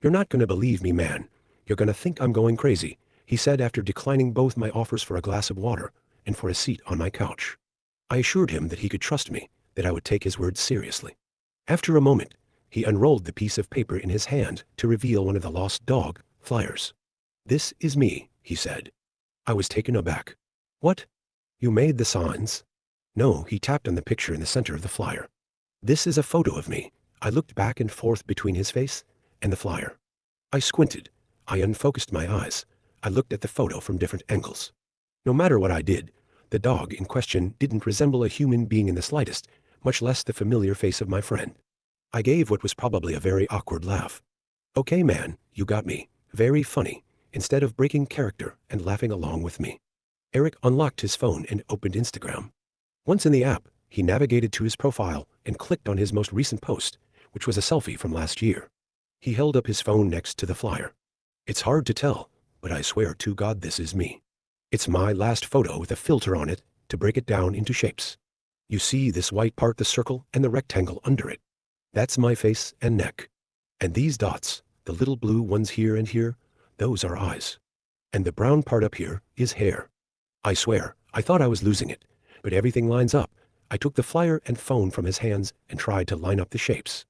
"You're not going to believe me, man. You're going to think I'm going crazy, he said after declining both my offers for a glass of water and for a seat on my couch. I assured him that he could trust me, that I would take his words seriously. After a moment, he unrolled the piece of paper in his hand to reveal one of the lost dog flyers. "This is me," he said. I was taken aback. "What? You made the signs?" "No," he tapped on the picture in the center of the flyer. "This is a photo of me." I looked back and forth between his face and the flyer. I squinted. I unfocused my eyes. I looked at the photo from different angles. No matter what I did, the dog in question didn't resemble a human being in the slightest, much less the familiar face of my friend. I gave what was probably a very awkward laugh. "Okay, man, you got me. Very funny," instead of breaking character and laughing along with me. Eric unlocked his phone and opened Instagram. Once in the app, he navigated to his profile and clicked on his most recent post, which was a selfie from last year. He held up his phone next to the flyer. "It's hard to tell, but I swear to God this is me. It's my last photo with a filter on it to break it down into shapes. You see this white part, the circle, and the rectangle under it? That's my face and neck. And these dots, the little blue ones here and here, those are eyes. And the brown part up here is hair. I swear, I thought I was losing it, but everything lines up." I took the flyer and phone from his hands and tried to line up the shapes.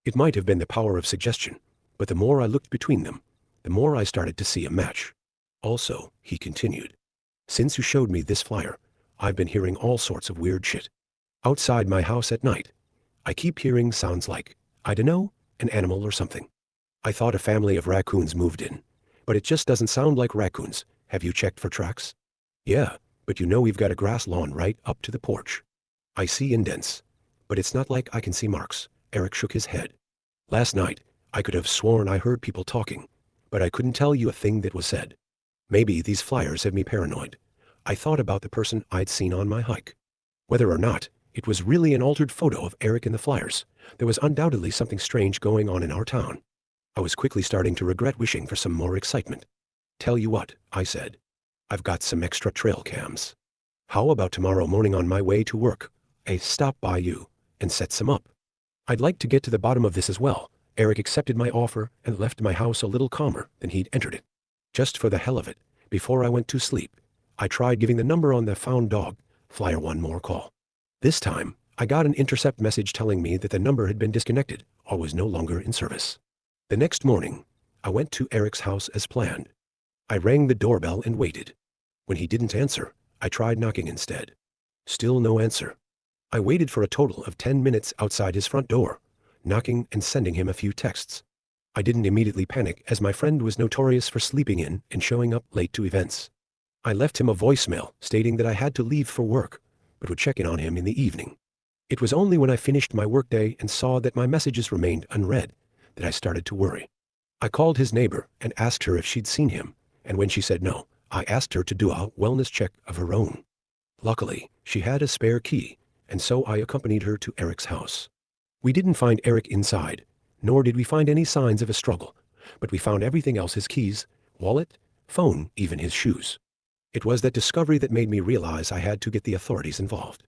It might have been the power of suggestion, but the more I looked between them, the more I started to see a match. "Also," he continued, "since you showed me this flyer, I've been hearing all sorts of weird shit. Outside my house at night, I keep hearing sounds like, I dunno, an animal or something. I thought a family of raccoons moved in, but it just doesn't sound like raccoons. Have you checked for tracks?" "Yeah, but you know we've got a grass lawn right up to the porch." "I see indents, but it's not like I can see marks." Eric shook his head. "Last night, I could have sworn I heard people talking, but I couldn't tell you a thing that was said. Maybe these flyers have me paranoid. I thought about the person I'd seen on my hike. Whether or not it was really an altered photo of Eric in the flyers, there was undoubtedly something strange going on in our town. I was quickly starting to regret wishing for some more excitement. "Tell you what," I said. "I've got some extra trail cams. How about tomorrow morning on my way to work, I stop by you and set some up? I'd like to get to the bottom of this as well." Eric accepted my offer and left my house a little calmer than he'd entered it. Just for the hell of it, before I went to sleep, I tried giving the number on the found dog flyer one more call. This time, I got an intercept message telling me that the number had been disconnected or was no longer in service. The next morning, I went to Eric's house as planned. I rang the doorbell and waited. When he didn't answer, I tried knocking instead. Still no answer. I waited for a total of 10 minutes outside his front door, knocking and sending him a few texts. I didn't immediately panic, as my friend was notorious for sleeping in and showing up late to events. I left him a voicemail stating that I had to leave for work, but would check in on him in the evening. It was only when I finished my workday and saw that my messages remained unread that I started to worry. I called his neighbor and asked her if she'd seen him, and when she said no, I asked her to do a wellness check of her own. Luckily, she had a spare key, and so I accompanied her to Eric's house. We didn't find Eric inside, nor did we find any signs of a struggle, but we found everything else: his keys, wallet, phone, even his shoes. It was that discovery that made me realize I had to get the authorities involved.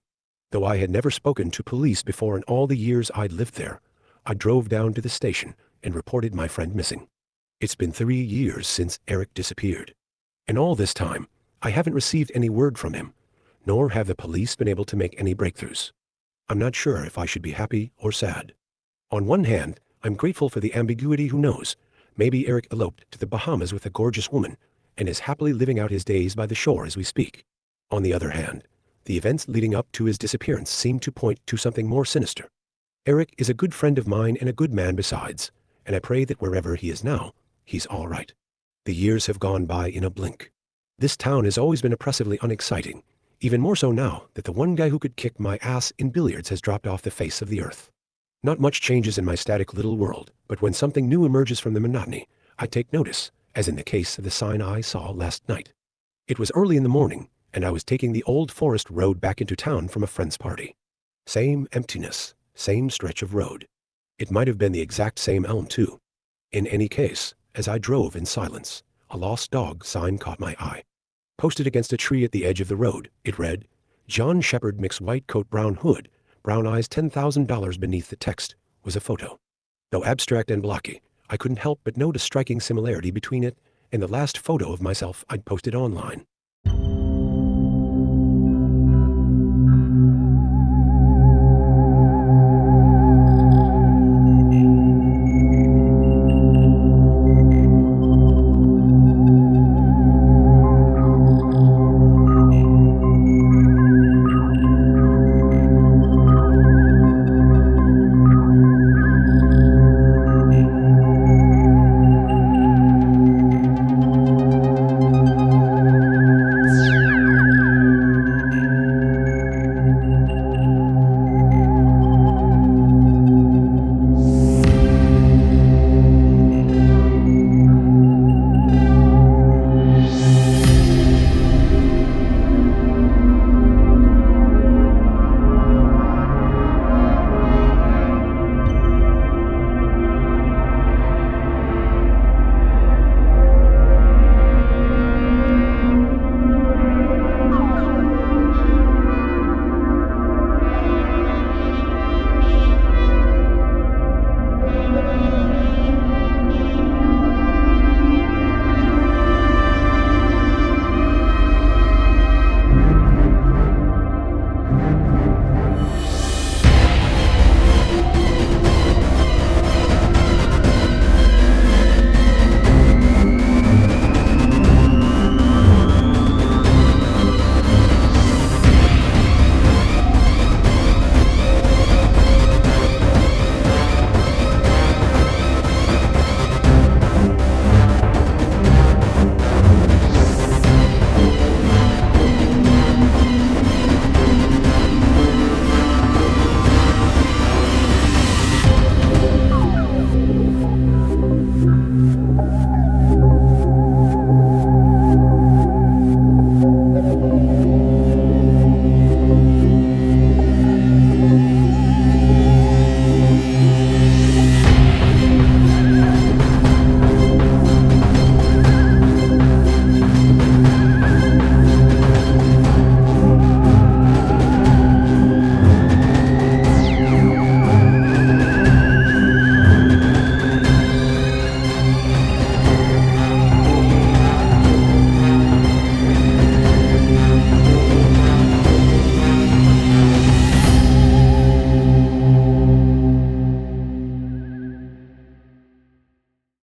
Though I had never spoken to police before in all the years I'd lived there, I drove down to the station and reported my friend missing. It's been 3 years since Eric disappeared. In all this time, I haven't received any word from him, nor have the police been able to make any breakthroughs. I'm not sure if I should be happy or sad. On one hand, I'm grateful for the ambiguity. Who knows, maybe Eric eloped to the Bahamas with a gorgeous woman and is happily living out his days by the shore as we speak. On the other hand, the events leading up to his disappearance seem to point to something more sinister. Eric is a good friend of mine and a good man besides, and I pray that wherever he is now, he's all right. The years have gone by in a blink. This town has always been oppressively unexciting, even more so now that the one guy who could kick my ass in billiards has dropped off the face of the earth. Not much changes in my static little world, but when something new emerges from the monotony, I take notice, as in the case of the sign I saw last night. It was early in the morning, and I was taking the old forest road back into town from a friend's party. Same emptiness, same stretch of road. It might have been the exact same elm too. In any case, as I drove in silence, a lost dog sign caught my eye. Posted against a tree at the edge of the road, it read, "John Shepherd mix white coat brown hood, brown eyes $10,000." Beneath the text was a photo. Though abstract and blocky, I couldn't help but note a striking similarity between it and the last photo of myself I'd posted online.